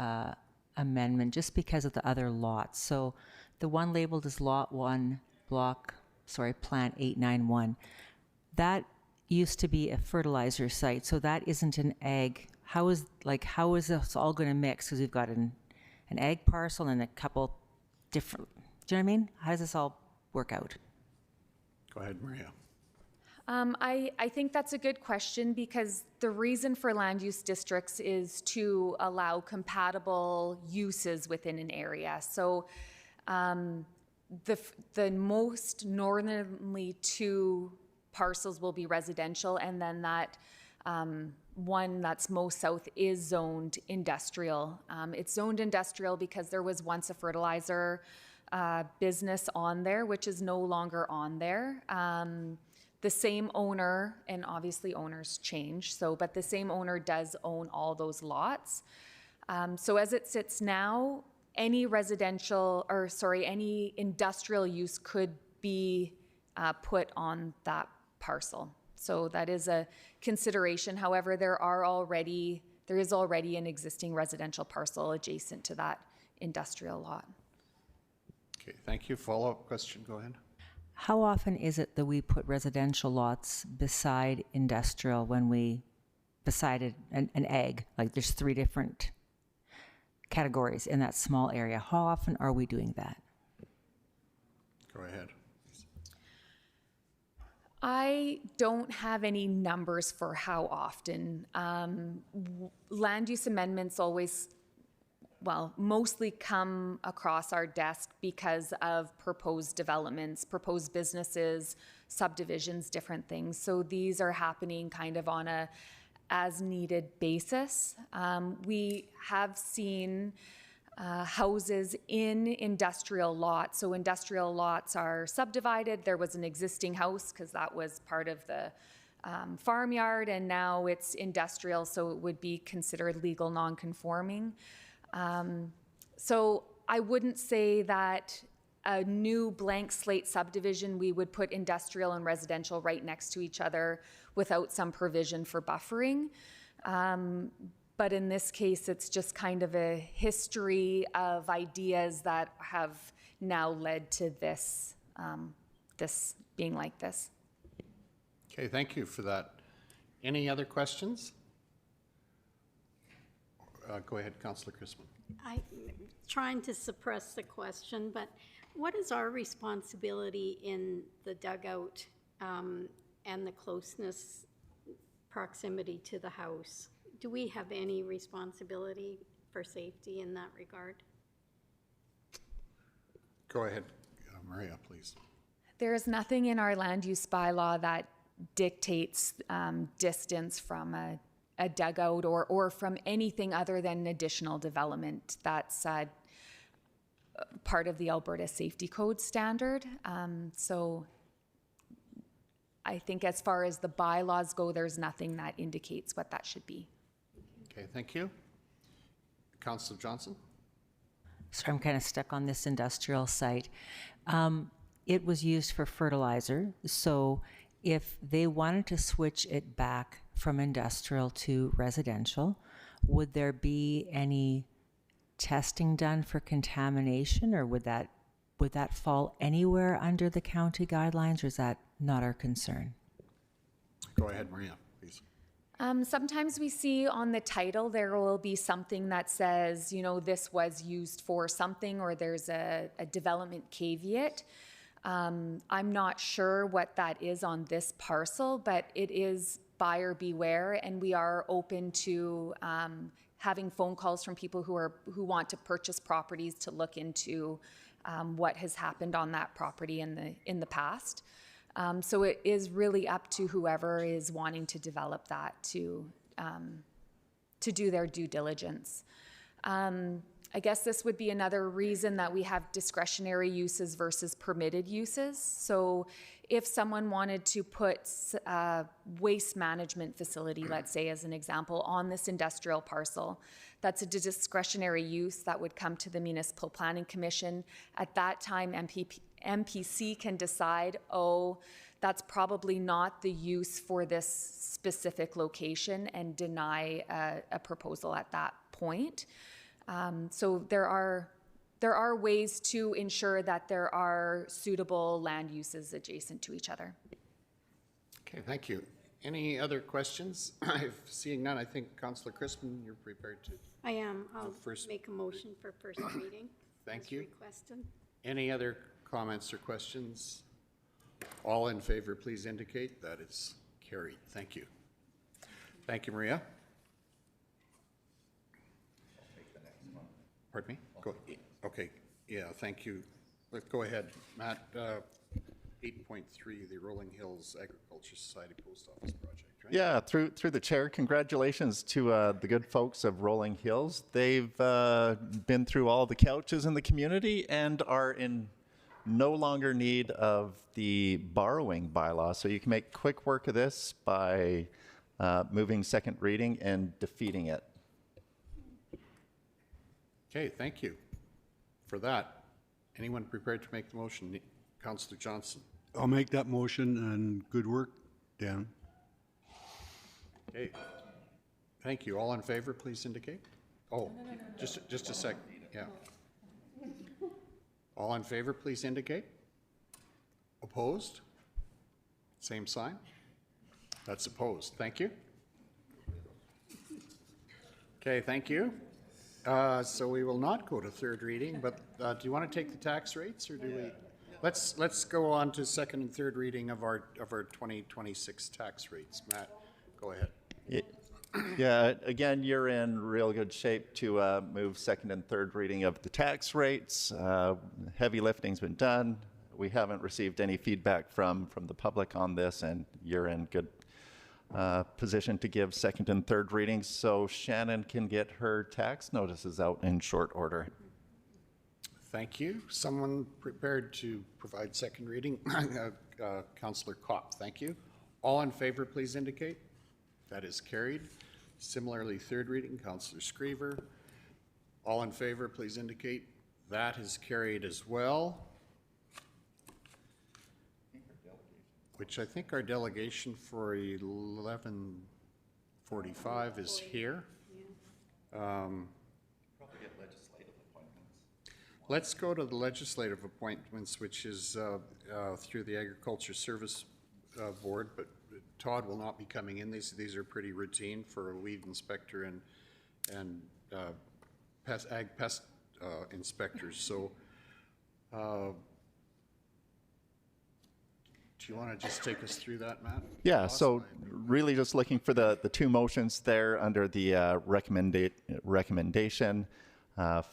amendment, just because of the other lots. So the one labeled as Lot 1, Plant 891, that used to be a fertilizer site, so that isn't an ag. How is this all going to mix? Because we've got an ag parcel and a couple different, do you know what I mean? How does this all work out? Go ahead, Maria. I think that's a good question, because the reason for land use districts is to allow compatible uses within an area. So the most northerly 2 parcels will be residential, and then that one that's most south is zoned industrial. It's zoned industrial because there was once a fertilizer business on there, which is no longer on there. The same owner, and obviously owners change, but the same owner does own all those lots. So as it sits now, any industrial use could be put on that parcel. So that is a consideration. However, there is already an existing residential parcel adjacent to that industrial lot. Okay, thank you. Follow-up question, go ahead. How often is it that we put residential lots beside industrial when we, beside an ag? Like there's 3 different categories in that small area. How often are we doing that? Go ahead. I don't have any numbers for how often. Land use amendments mostly come across our desk because of proposed developments, proposed businesses, subdivisions, different things. So these are happening kind of on a as-needed basis. We have seen houses in industrial lots. So industrial lots are subdivided. There was an existing house because that was part of the farmyard, and now it's industrial, so it would be considered legal non-conforming. So I wouldn't say that a new blank slate subdivision, we would put industrial and residential right next to each other without some provision for buffering. But in this case, it's just kind of a history of ideas that have now led to this, this being like this. Okay, thank you for that. Any other questions? Go ahead, Councillor Christman. I'm trying to suppress the question, but what is our responsibility in the dugout and the closeness, proximity to the house? Do we have any responsibility for safety in that regard? Go ahead, Maria, please. There is nothing in our land use bylaw that dictates distance from a dugout or from anything other than additional development. That's part of the Alberta Safety Code standard. So I think as far as the bylaws go, there's nothing that indicates what that should be. Okay, thank you. Councillor Johnson? So I'm kind of stuck on this industrial site. It was used for fertilizer, so if they wanted to switch it back from industrial to residential, would there be any testing done for contamination, or would that fall anywhere under the county guidelines, or is that not our concern? Go ahead, Maria, please. Sometimes we see on the title there will be something that says, you know, this was used for something, or there's a development caveat. I'm not sure what that is on this parcel, but it is buyer beware, and we are open to having phone calls from people who want to purchase properties to look into what has happened on that property in the past. So it is really up to whoever is wanting to develop that to do their due diligence. I guess this would be another reason that we have discretionary uses versus permitted uses. So if someone wanted to put a waste management facility, let's say as an example, on this industrial parcel, that's a discretionary use that would come to the Municipal Planning Commission. At that time, MPC can decide, oh, that's probably not the use for this specific location, and deny a proposal at that point. So there are ways to ensure that there are suitable land uses adjacent to each other. Okay, thank you. Any other questions? Seeing none, I think Councillor Crispin, you're prepared to. I am. I'll first- make a motion for first reading. Thank as you. requested. Any other comments or questions? All in favor, please indicate. That is carried. Thank you. Thank you, Maria. Pardon me? Go, okay, yeah, thank you. Let's go ahead. Matt, 8.3, the Rolling Hills Agriculture Society Post Office Project, right? Yeah, through the chair, congratulations to the good folks of Rolling Hills. They've been through all the couches in the community and are in no longer need of the borrowing bylaw. So you can make quick work of this by moving second reading and defeating it. Okay, thank you for that. Anyone prepared to make the motion? Councillor Johnson. I'll make that motion, and good work, Dan. Okay, thank you. All in favor, please indicate. Oh, just a sec, yeah. All in favor, please indicate. Opposed? Same sign. That's opposed. Thank you. Okay, thank you. So we will not go to third reading, but do you want to take the tax rates, or do we? Let's go on to second and third reading of our 2026 tax rates. Matt, go ahead. Yeah, again, you're in real good shape to move second and third reading of the tax rates. Heavy lifting's been done. We haven't received any feedback from the public on this, and you're in good position to give second and third readings, so Shannon can get her tax notices out in short order. Thank you. Someone prepared to provide second reading? Councillor Kopp, thank you. All in favor, please indicate. That is carried. Similarly, third reading, Councillor Screever. All in favor, please indicate. That is carried as well. Which I think our delegation for 11:45 is here. Probably get legislative appointments. Let's go to the legislative appointments, which is through the Agriculture Service Board, but Todd will not be coming in. These are pretty routine for a weed inspector and ag pest inspectors. So do you want to just take us through that, Matt? Yeah, so really just looking for the two motions there under the recommendation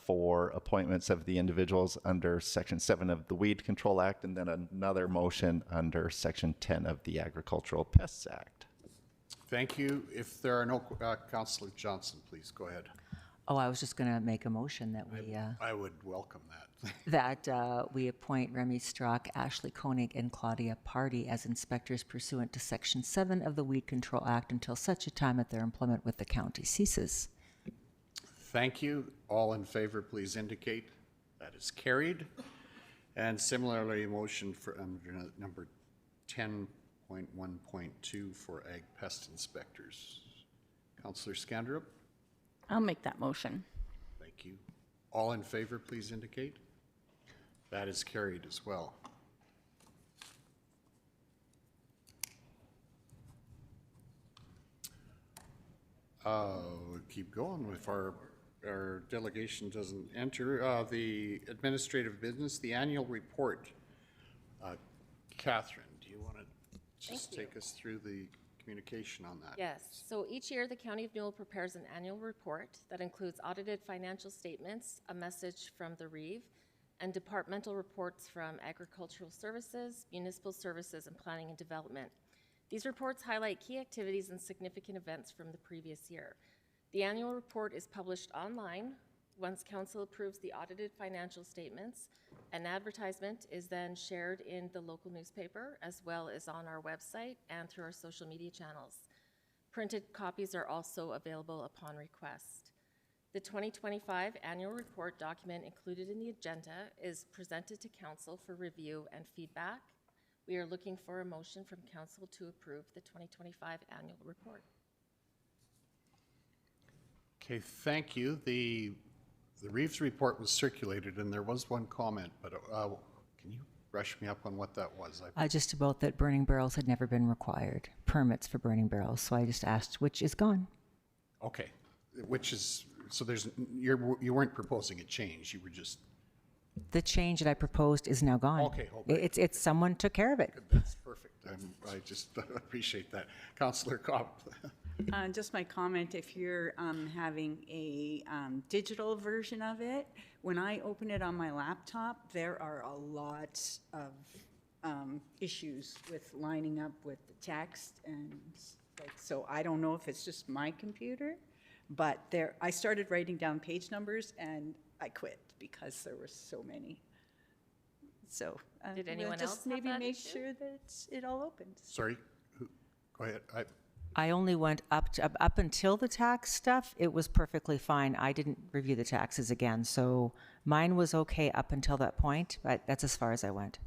for appointments of the individuals under Section 7 of the Weed Control Act, and then another motion under Section 10 of the Agricultural Pests Act. Thank you. If there are no, Councillor Johnston, please go ahead. Oh, I was just going to make a motion that we I would welcome that. that we appoint Remy Strzok, Ashley Koenig, and Claudia Party as inspectors pursuant to Section 7 of the Weed Control Act until such a time that their employment with the county ceases. Thank you. All in favor, please indicate. That is carried. And similarly, a motion for number 10.1.2 for ag pest inspectors. Councillor Scandrup? I'll make that motion. Thank you. All in favor, please indicate. That is carried as well. We'll keep going if our delegation doesn't enter. The administrative business, the annual report. Catherine, do you want to just take us through the communication on that? Yes. So each year, the County of Newell prepares an annual report that includes audited financial statements, a message from the REEV, and departmental reports from Agricultural Services, Municipal Services, and Planning and Development. These reports highlight key activities and significant events from the previous year. The annual report is published online. Once Council approves the audited financial statements, an advertisement is then shared in the local newspaper as well as on our website and through our social media channels. Printed copies are also available upon request. The 2025 annual report document included in the agenda is presented to Council for review and feedback. We are looking for a motion from Council to approve the 2025 annual report. Okay, thank you. The Reeves report was circulated and there was one comment, but can you brush me up on what that was? Just about that burning barrels had never been required, permits for burning barrels. So I just asked, which is gone. Okay, which is, so there's, you weren't proposing a change, you were just. The change that I proposed is now gone. Okay, okay. It's someone took care of it. That's perfect. I just appreciate that. Councillor Cobb. Just my comment, if you're having a digital version of it, when I open it on my laptop, there are a lot of issues with lining up with the text, and so I don't know if it's just my computer, but I started writing down page numbers and I quit because there were so many. So Did anyone just else have maybe that make issue? sure that it all opens. Sorry, go ahead. I only went up until the tax stuff. It was perfectly fine. I didn't review the taxes again, so mine was okay up until that point, but that's as far as I went.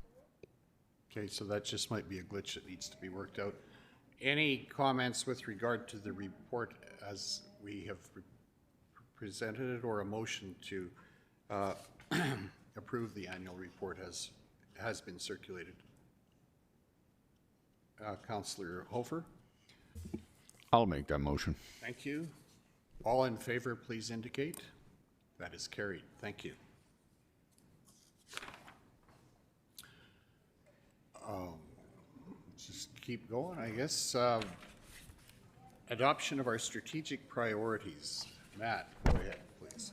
Okay, so that just might be a glitch that needs to be worked out. Any comments with regard to the report as we have presented it, or a motion to approve the annual report as has been circulated? Councillor Hofer? I'll make that motion. Thank you. All in favor, please indicate. That is carried. Thank you. Just keep going, I guess. Adoption of our strategic priorities. Matt, go ahead, please.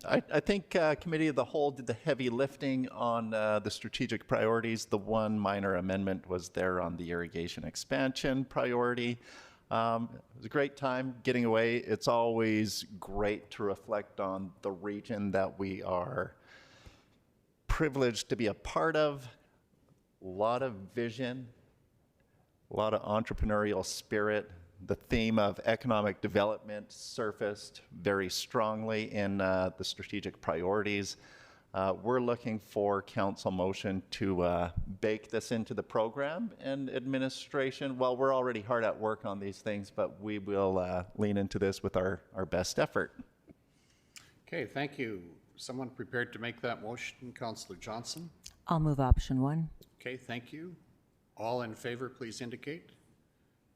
I think Committee of the Whole did the heavy lifting on the strategic priorities. The one minor amendment was there on the irrigation expansion priority. It was a great time getting away. It's always great to reflect on the region that we are privileged to be a part of. A lot of vision, a lot of entrepreneurial spirit. The theme of economic development surfaced very strongly in the strategic priorities. We're looking for council motion to bake this into the program, and administration, well, we're already hard at work on these things, but we will lean into this with our best effort. Okay, thank you. Someone prepared to make that motion? Councillor Johnson? I'll move option 1. Okay, thank you. All in favor, please indicate.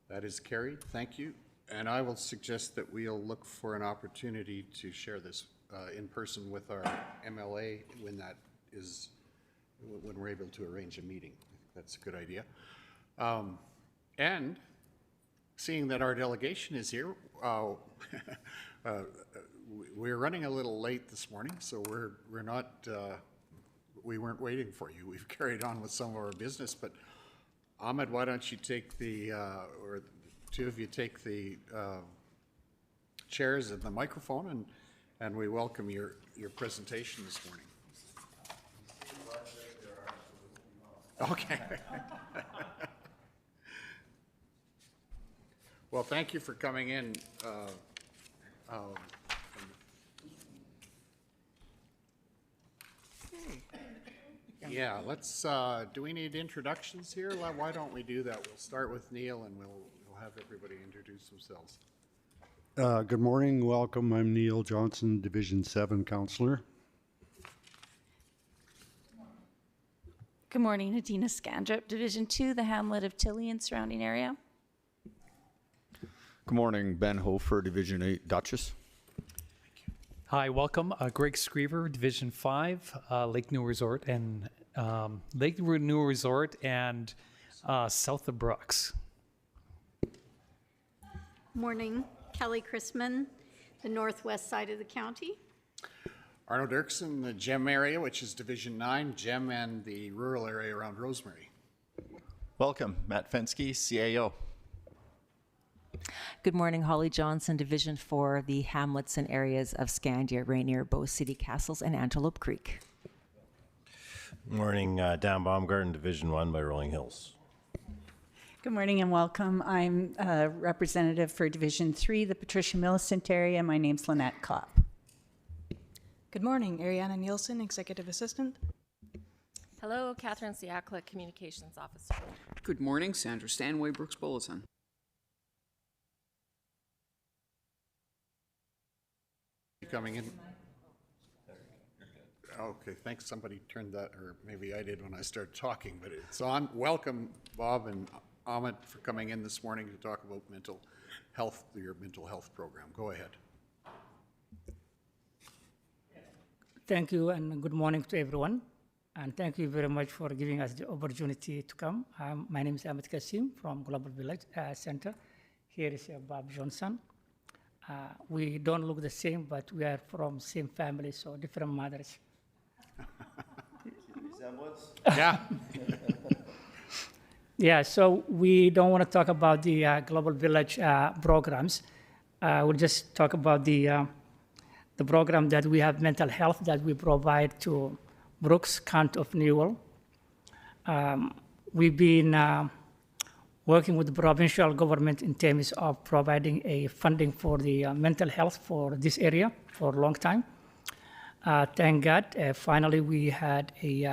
That is carried. Thank you. And I will suggest that we'll look for an opportunity to share this in person with our MLA when we're able to arrange a meeting. I think that's a good idea. And seeing that our delegation is here, we're running a little late this morning, so we're not, we weren't waiting for you. We've carried on with some of our business, but Ahmed, why don't you take the, or two of you take the chairs and the microphone, and we welcome your presentation this morning. Okay. Well, thank you for coming in. Yeah, let's, do we need introductions here? Why don't we do that? We'll start with Neil and we'll have everybody introduce themselves. Good morning, welcome. I'm Neil Johnson, Division 7 Counselor. Good morning, Adina Scandrip, Division 2, the hamlet of Tilly and surrounding area. Good morning, Ben Hofer, Division 8, Duchess. Hi, welcome. Greg Screever, Division 5, Lake New Resort and south of Brooks. Morning, Kelly Chrisman, the northwest side of the county. Arno Dirksen, the GEM area, which is Division 9, GEM and the rural area around Rosemary. Welcome, Matt Fensky, CAO. Good morning, Holly Johnson, Division 4, the hamlets and areas of Scandia, Rainier, Bow City, Castles, and Antelope Creek. Morning, Dan Baumgarten, Division 1 by Rolling Hills. Good morning and welcome. I'm a representative for Division 3, the Patricia Millicent area. My name's Lynette Kopp. Good morning, Ariana Nielsen, Executive Assistant. Hello, Catherine Siakla, Communications Officer. Good morning, Sandra Stanway, Brooks Bulletin. Coming in. Okay, thanks. Somebody turned that, or maybe I did when I started talking, but it's on. Welcome, Bob and Ahmed, for coming in this morning to talk about mental health, your mental health program. Go ahead. Thank you and good morning to everyone. And thank you very much for giving us the opportunity to come. My name is Kassem from Global Village Center. Here is Bob Johnson. We don't look the same, but we are from same family, so different mothers. Yeah. Yeah, so we don't want to talk about the Global Village programs. We'll just talk about the program that we have, mental health, that we provide to Brooks, County of Newell. We've been working with the provincial government in terms of providing a funding for the mental health for this area for a long time. Thank God, finally we had a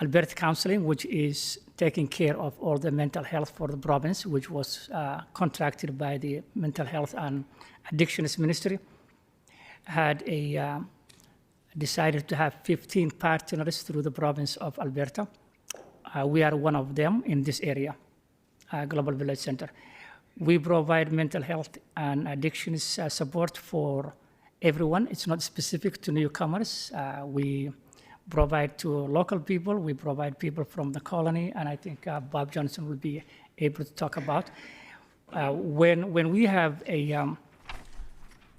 Alberta Counseling, which is taking care of all the mental health for the province, which was contracted by the Mental Health and Addictions Ministry. Had decided to have 15 partners through the province of Alberta. We are one of them in this area. Global Village Center. We provide mental health and addictions support for everyone. It's not specific to newcomers. We provide to local people. We provide people from the colony, and I think Bob Johnson will be able to talk about. When we have a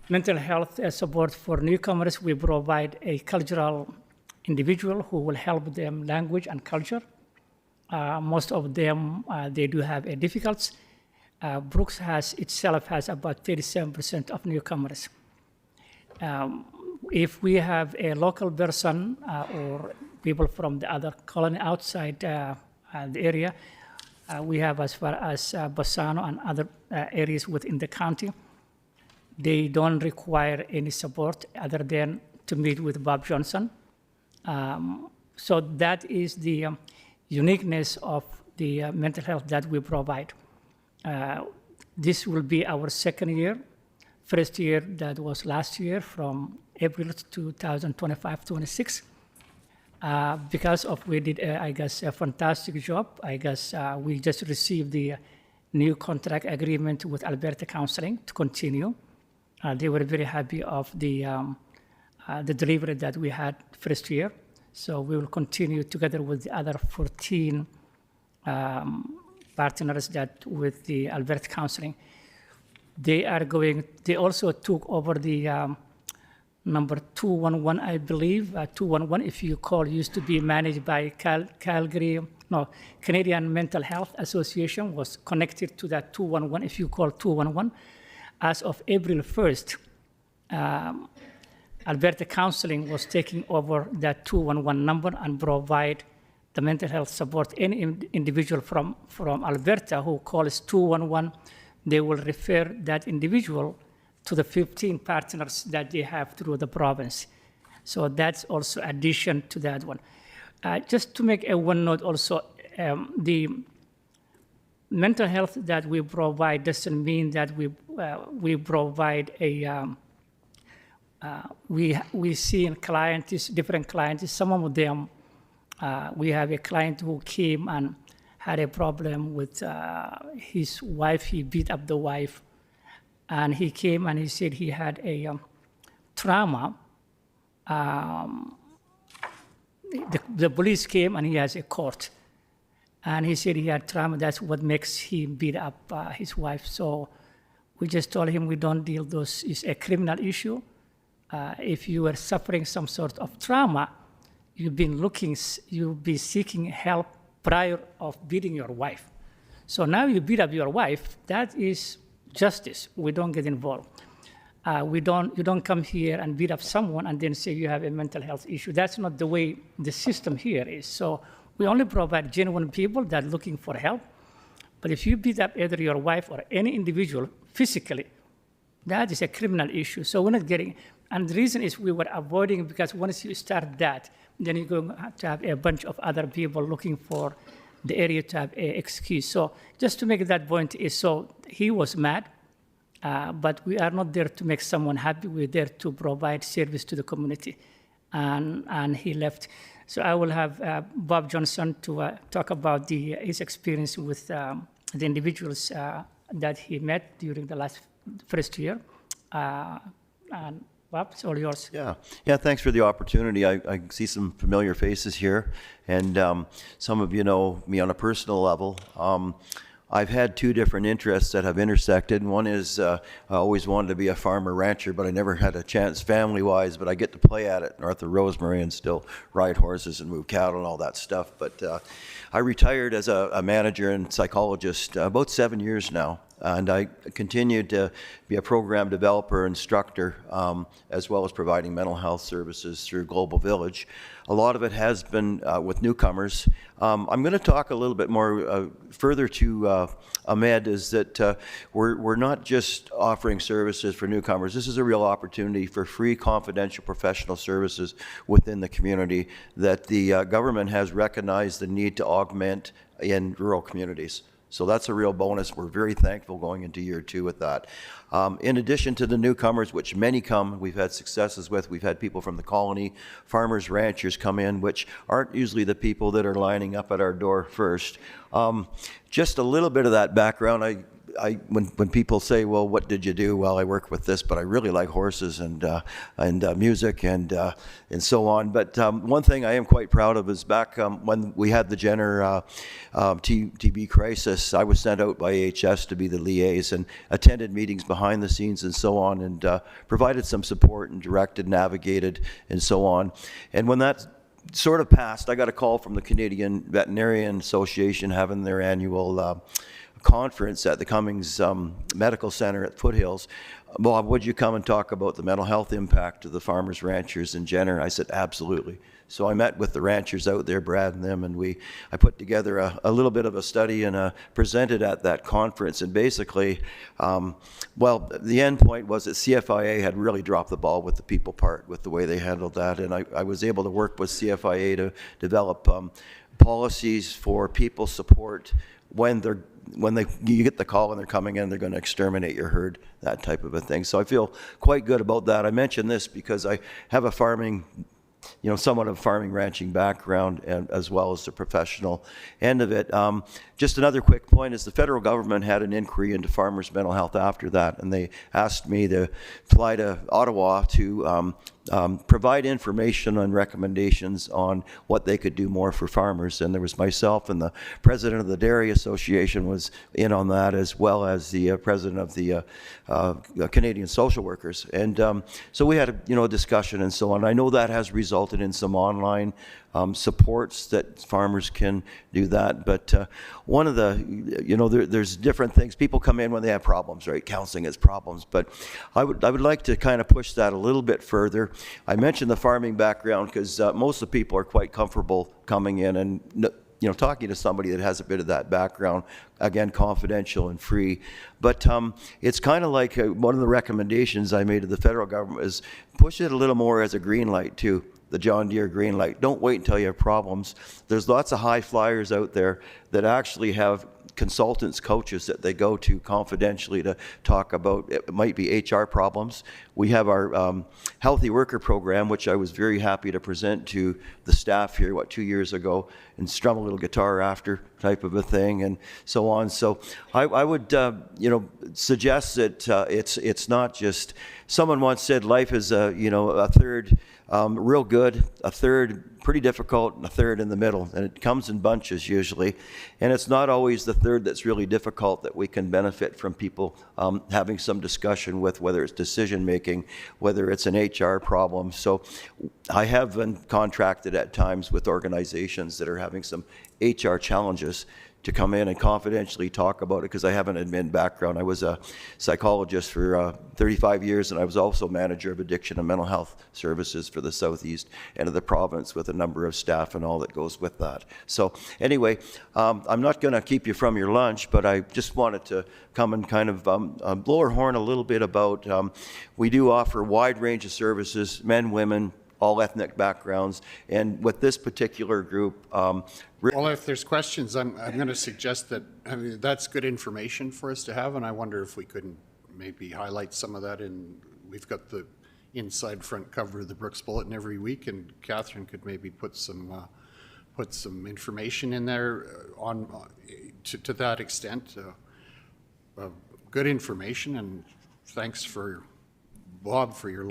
mental health support for newcomers, we provide a cultural individual who will help them language and culture. Most of them, they do have a difficulty. Brooks itself has about 37% of newcomers. If we have a local person or people from the other colony outside the area, we have as far as Bassano and other areas within the county, they don't require any support other than to meet with Bob Johnson. So that is the uniqueness of the mental health that we provide. This will be our second year. First year, that was last year from April 2025-26. Because of we did, I guess, a fantastic job. I guess we just received the new contract agreement with Alberta Counseling to continue. They were very happy of the delivery that we had first year. So we will continue together with the other 14 partners that with the Alberta Counseling. They also took over the number 211, I believe. 211, if you call, used to be managed by Canadian Mental Health Association, was connected to that 211, if you call 211. As of April 1st, Alberta Counseling was taking over that 211 number and provide the mental health support. Any individual from Alberta who calls 211, they will refer that individual to the 15 partners that they have through the province. So that's also addition to that one. Just to make a one note also, the mental health that we provide doesn't mean that we provide a, we see in clients, different clients, some of them, we have a client who came and had a problem with his wife. He beat up the wife. And he came and he said he had a trauma. The police came and he has a court. And he said he had trauma. That's what makes him beat up his wife. So we just told him we don't deal those. It's a criminal issue. If you were suffering some sort of trauma, you'll be seeking help prior of beating your wife. So now you beat up your wife, that is justice. We don't get involved. You don't come here and beat up someone and then say you have a mental health issue. That's not the way the system here is. So we only provide genuine people that are looking for help. But if you beat up either your wife or any individual physically, that is a criminal issue. So we're not getting, and the reason is we were avoiding, because once you start that, then you're going to have a bunch of other people looking for the area to have an excuse. So just to make that point is, so he was mad, but we are not there to make someone happy. We're there to provide service to the community. And he left. So I will have Bob Johnson to talk about his experience with the individuals that he met during the first year. And Bob, it's all yours. Yeah, thanks for the opportunity. I see some familiar faces here, and some of you know me on a personal level. I've had two different interests that have intersected. One is I always wanted to be a farmer rancher, but I never had a chance family-wise, but I get to play at it north of Rosemary and still ride horses and move cattle and all that stuff. But I retired as a manager and psychologist about 7 years now. And I continued to be a program developer, instructor, as well as providing mental health services through Global Village. A lot of it has been with newcomers. I'm going to talk a little bit more further to Ahmed, is that we're not just offering services for newcomers. This is a real opportunity for free, confidential, professional services within the community that the government has recognized the need to augment in rural communities. So that's a real bonus. We're very thankful going into year 2 with that. In addition to the newcomers, which many come, we've had successes with. We've had people from the colony, farmers, ranchers come in, which aren't usually the people that are lining up at our door first. Just a little bit of that background. When people say, well, what did you do? Well, I work with this, but I really like horses and music and so on. But one thing I am quite proud of is back when we had the Jenner TB crisis, I was sent out by AHS to be the liaison, attended meetings behind the scenes and so on, and provided some support and directed, navigated, and so on. And when that sort of passed, I got a call from the Canadian Veterinarian Association having their annual conference at the Cummings Medical Center at Foothills. Bob, would you come and talk about the mental health impact of the farmers, ranchers in Jenner? I said, absolutely. So I met with the ranchers out there, Brad and them, and I put together a little bit of a study and presented at that conference. And basically, the end point was that CFIA had really dropped the ball with the people part, with the way they handled that. And I was able to work with CFIA to develop policies for people support when you get the call and they're coming in, they're going to exterminate your herd, that type of a thing. So I feel quite good about that. I mention this because I have a farming somewhat of farming ranching background and as well as the professional end of it. Just another quick point is the federal government had an inquiry into farmers' mental health after that, and they asked me to fly to Ottawa to provide information and recommendations on what they could do more for farmers. And there was myself and the president of the Dairy Association was in on that, as well as the president of the Canadian Social Workers. And so we had a discussion and so on. I know that has resulted in some online supports that farmers can do that. But one of the, there's different things. People come in when they have problems, right? Counseling has problems. But I would like to kind of push that a little bit further. I mentioned the farming background because most of the people are quite comfortable coming in and talking to somebody that has a bit of that background, again, confidential and free. But it's kind of like one of the recommendations I made to the federal government is push it a little more as a green light too. The John Deere green light. Don't wait until you have problems. There's lots of high flyers out there that actually have consultants, coaches that they go to confidentially to talk about. It might be HR problems. We have our healthy worker program, which I was very happy to present to the staff here, 2 years ago, and strum a little guitar after type of a thing and so on. So I would, suggest that it's not just, someone once said life is a third real good, a third pretty difficult, and a third in the middle. And it comes in bunches usually. And it's not always the third that's really difficult that we can benefit from people having some discussion with, whether it's decision making, whether it's an HR problem. So I have been contracted at times with organizations that are having some HR challenges to come in and confidentially talk about it, because I have an admin background. I was a psychologist for 35 years, and I was also manager of addiction and mental health services for the southeast end of the province with a number of staff and all that goes with that. So anyway, I'm not going to keep you from your lunch, but I just wanted to come and kind of blow our horn a little bit about, we do offer a wide range of services, men, women, all ethnic backgrounds, and with this particular group. Well, if there's questions, I'm going to suggest that, that's good information for us to have, and I wonder if we couldn't maybe highlight some of that we've got the inside front cover of the Brooks Bulletin every week, and Catherine could maybe put some information in there to that extent. Good information, and thanks for Bob for your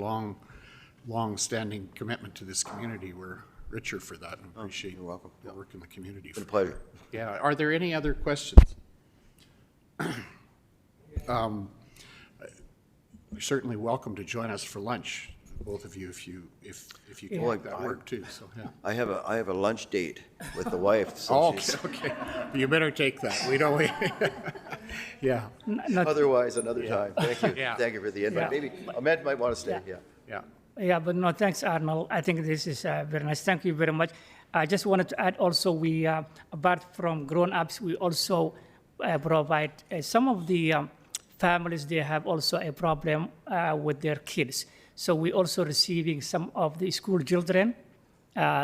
long-standing commitment to this community. We're richer for that and appreciate your work in the community. It's been a pleasure. Yeah. Are there any other questions? You're certainly welcome to join us for lunch, both of you, if you can make that work too. So yeah. I have a lunch date with the wife. So okay. You better take that. We don't. Yeah. Otherwise, another time. Thank you. Yeah. Thank you for the invite. Yeah. Maybe Ahmed might want to stay. Yeah. Yeah, but no, thanks, Arnold. I think this is very nice. Thank you very much. I just wanted to add also, we, apart from grown-ups, we also provide some of the families, they have also a problem with their kids. So we also receiving some of the school children.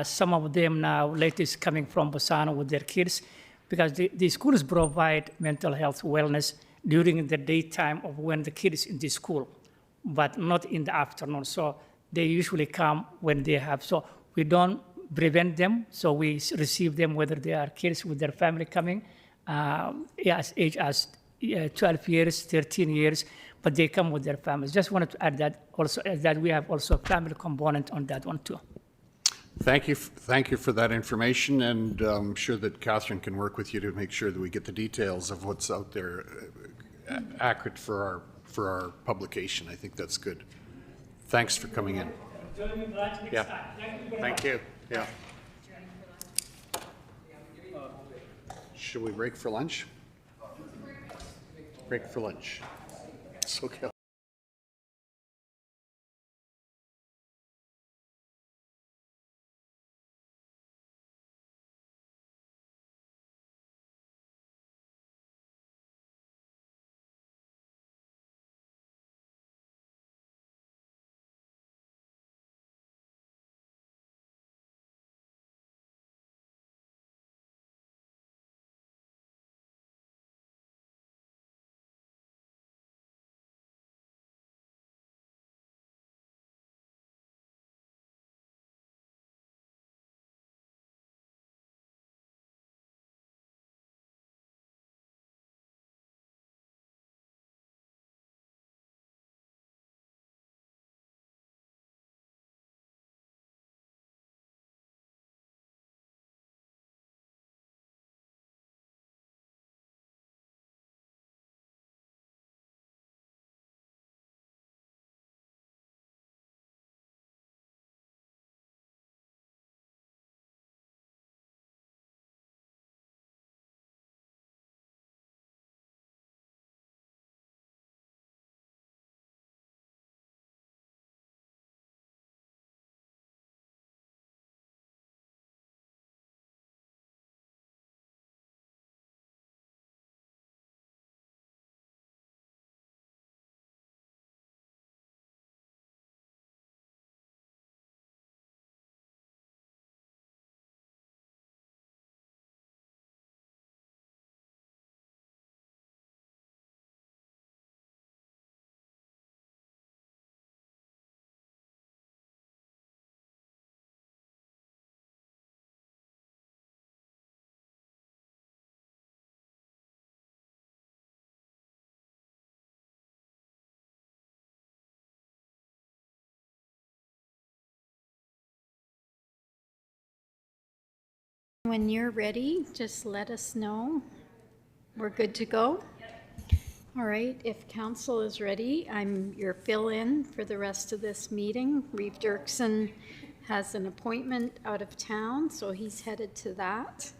Some of them now latest coming from Bassano with their kids, because the schools provide mental health wellness during the daytime of when the kid is in the school, but not in the afternoon. So they usually come when they have, so we don't prevent them. So we receive them whether they are kids with their family coming, as age as 12 years, 13 years, but they come with their families. Just wanted to add that also, that we have also a family component on that one too. Thank you for that information, and I'm sure that Catherine can work with you to make sure that we get the details of what's out there accurate for our publication. I think that's good. Thanks for coming in. Yeah. Thank you. Yeah. Should we break for lunch? Break for lunch. It's okay. When you're ready, just let us know. We're good to go? All right, if council is ready, I'm your fill-in for the rest of this meeting. Reeve Dirksen has an appointment out of town, so he's headed to that.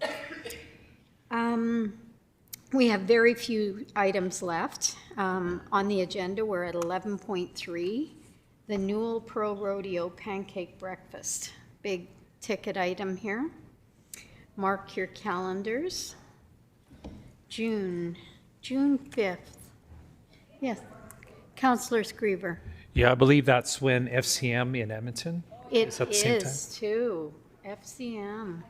We have very few items left. On the agenda, we're at 11.3, the Newell Pro Rodeo Pancake Breakfast. Big ticket item here. Mark your calendars. June 5th. Yes, Councillor Screever. Yeah, I believe that's when FCM in Edmonton. It is at the same time. is too, FCM.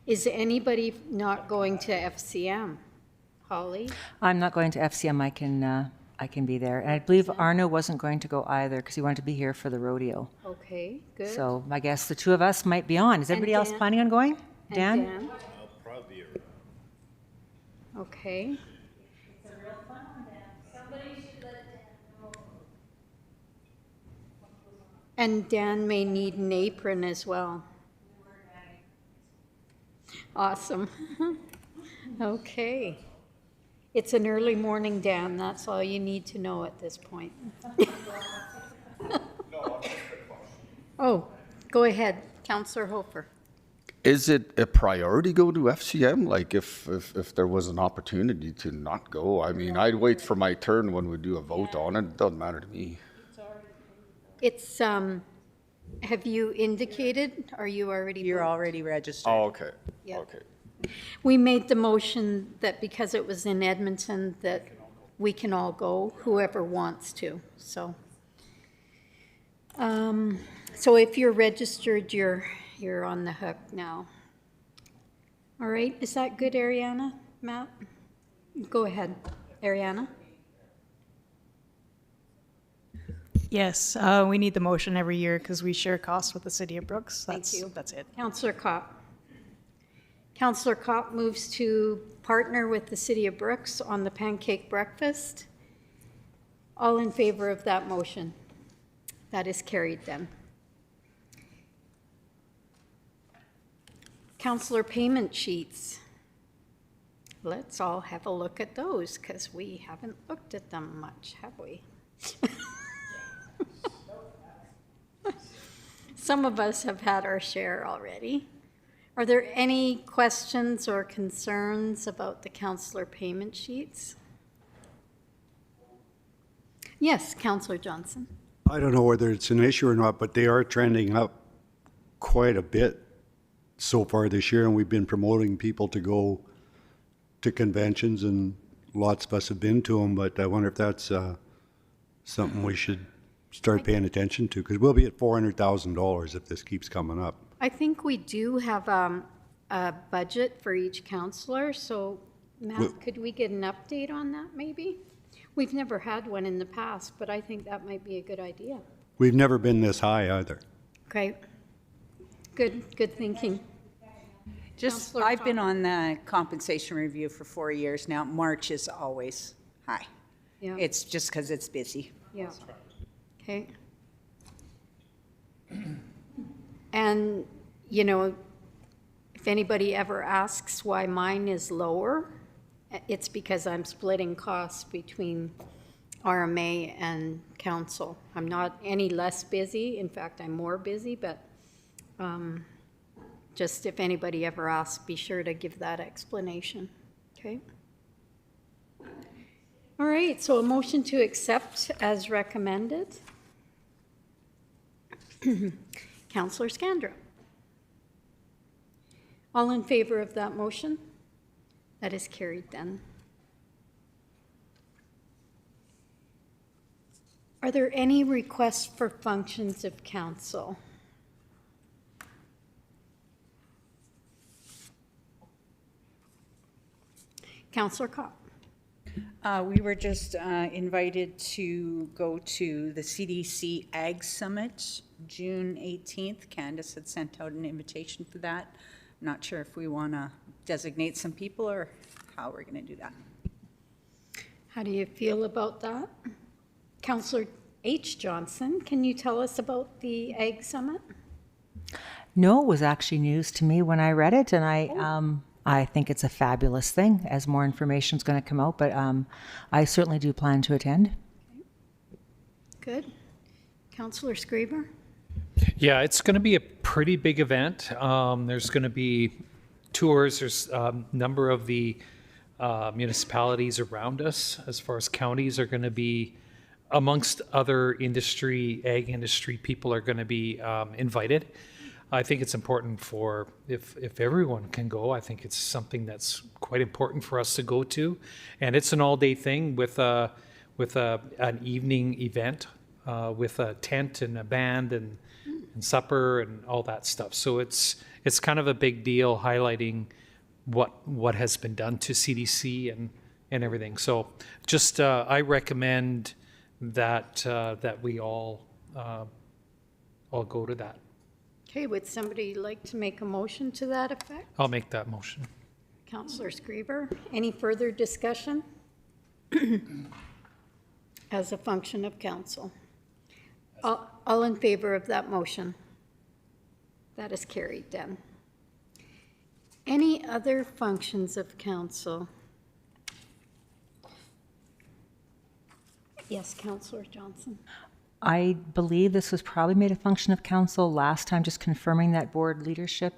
Is anybody not going to FCM? Holly? I'm not going to FCM. I can be there. And I believe Arno wasn't going to go either because he wanted to be here for the rodeo. Okay, good. So I guess the two of us might be on. Is everybody else Dan? planning on going? And Dan? I'll probably be around. Okay. And Dan may need an apron as well. Awesome. Okay. It's an early morning, Dan. That's all you need to know at this point. Oh, go ahead, Councillor Hofer. Is it a priority go to FCM? Like if there was an opportunity to not go, I mean, I'd wait for my turn when we do a vote on it. It doesn't matter to me. It's, have you indicated? Are you already? You're already registered. Oh, okay. Yeah. Okay. We made the motion that because it was in Edmonton, that we can all go, whoever wants to, so. So if you're registered, you're on the hook now. All right, is that good, Ariana? Matt? Go ahead, Ariana. Yes, we need the motion every year because we share costs with the city of Brooks. That's it. Councillor Kopp. Councillor Kopp moves to partner with the City of Brooks on the pancake breakfast. All in favor of that motion? That is carried then. Councillor payment sheets. Let's all have a look at those because we haven't looked at them much, have we? Some of us have had our share already. Are there any questions or concerns about the councillor payment sheets? Yes, Councillor Johnson. I don't know whether it's an issue or not, but they are trending up quite a bit so far this year, and we've been promoting people to go to conventions, and lots of us have been to them, but I wonder if that's something we should start paying attention to, because we'll be at $400,000 if this keeps coming up. I think we do have a budget for each councillor, so Matt, could we get an update on that maybe? We've never had one in the past, but I think that might be a good idea. We've never been this high either. Okay, good thinking. I've been on the compensation review for 4 years now. March is always high. Yeah. It's just because it's busy. Yeah. Okay. And, you know, if anybody ever asks why mine is lower, it's because I'm splitting costs between RMA and council. I'm not any less busy. In fact, I'm more busy, but just if anybody ever asks, be sure to give that explanation. Okay? All right, so a motion to accept as recommended. Councillor Scandra. All in favor of that motion? That is carried then. Are there any requests for functions of council? Councillor Kopp. We were just invited to go to the CDC Ag Summit, June 18th. Candace had sent out an invitation for that. I'm not sure if we want to designate some people or how we're going to do that. How do you feel about that? Councillor H. Johnson, can you tell us about the Ag Summit? No, it was actually news to me when I read it, and I think it's a fabulous thing as more information is going to come out, but I certainly do plan to attend. Good. Councillor Screever? Yeah, it's going to be a pretty big event. There's going to be tours. There's a number of the municipalities around us, as far as counties, are going to be, amongst other industry, ag industry people are going to be invited. I think it's important for, if everyone can go, I think it's something that's quite important for us to go to. And it's an all-day thing with an evening event with a tent and a band and supper and all that stuff. So it's kind of a big deal, highlighting what has been done to CDC and everything. So just I recommend that we all go to that. Okay, would somebody like to make a motion to that effect? I'll make that motion. Councillor Screever, any further discussion? As a function of council. All in favor of that motion? That is carried then. Any other functions of council? Yes, Councillor Johnson. I believe this was probably made a function of council last time, just confirming that board leadership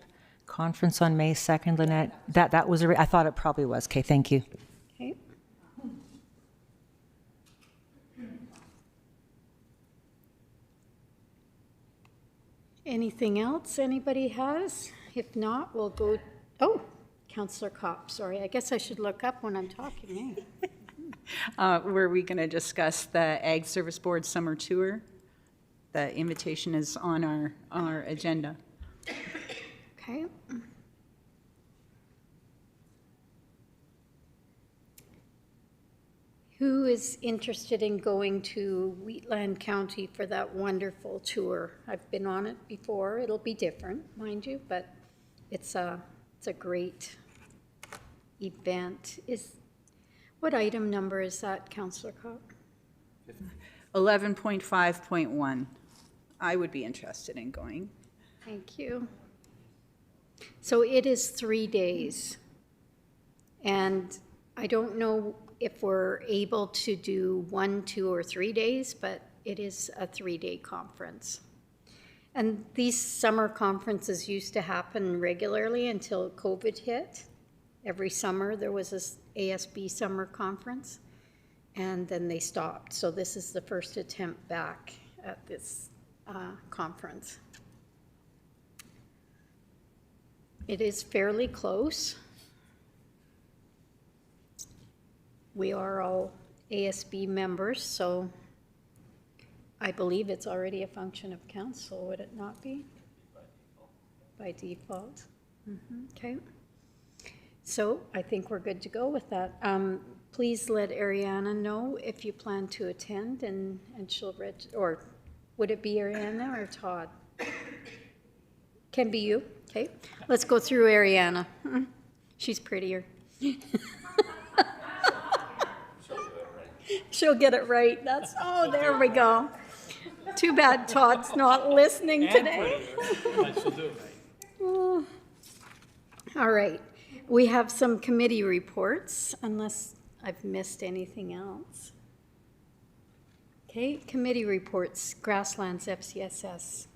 conference on May 2nd, Lynette. That was, I thought it probably was. Okay, thank you. Okay. Anything else anybody has? If not, we'll go, oh, Councillor Kopp, sorry. I guess I should look up when I'm talking, eh? Were we going to discuss the Ag Service Board Summer Tour? The invitation is on our agenda. Okay. Who is interested in going to Wheatland County for that wonderful tour? I've been on it before. It'll be different, mind you, but it's a great event. What item number is that, Councillor Kopp? 11.5.1. I would be interested in going. Thank you. So it is 3 days. And I don't know if we're able to do 1, 2, or 3 days, but it is a 3-day conference. And these summer conferences used to happen regularly until COVID hit. Every summer there was this ASB summer conference, and then they stopped. So this is the first attempt back at this conference. It is fairly close. We are all ASB members, so I believe it's already a function of council, would it not be? By default. Okay. So I think we're good to go with that. Please let Ariana know if you plan to attend, and she'll or would it be Ariana or Todd? Can be you. Okay. Let's go through Ariana. She's prettier. She'll get it right. That's, oh, there we go. Too bad Todd's not listening today. She'll do it right. All right. We have some committee reports, unless I've missed anything else. Okay, committee reports, Grasslands FCSS,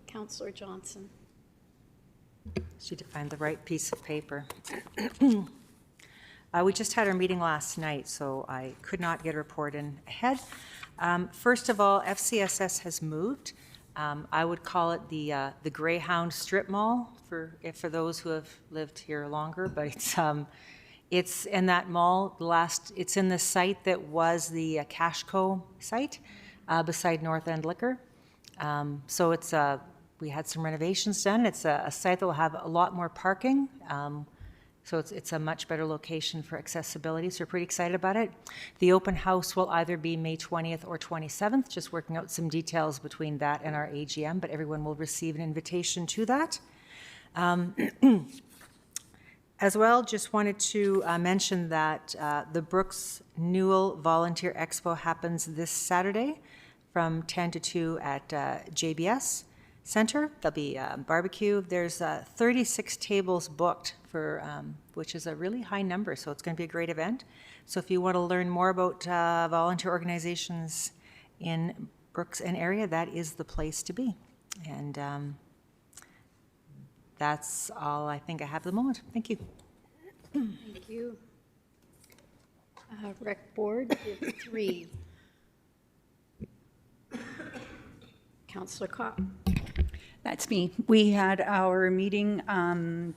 Councillor Johnson. She to find the right piece of paper. We just had our meeting last night, so I could not get a report in ahead. First of all, FCSS has moved. I would call it the Greyhound Strip Mall for those who have lived here longer, but it's in that mall. It's in the site that was the Cashco site beside North End Liquor. So we had some renovations done. It's a site that will have a lot more parking. So it's a much better location for accessibility, so we're pretty excited about it. The open house will either be May 20th or 27th, just working out some details between that and our AGM, but everyone will receive an invitation to that. As well, just wanted to mention that the Brooks Newell Volunteer Expo happens this Saturday. from 10 to 2 at JBS Center. There'll be barbecue. There's 36 tables booked for, which is a really high number, so it's going to be a great event. So if you want to learn more about volunteer organizations in Brooks and area, that is the place to be. And that's all I think I have at the moment. Thank you. Thank you. Rec Board, we have 3. Councillor Kopp. That's me. We had our meeting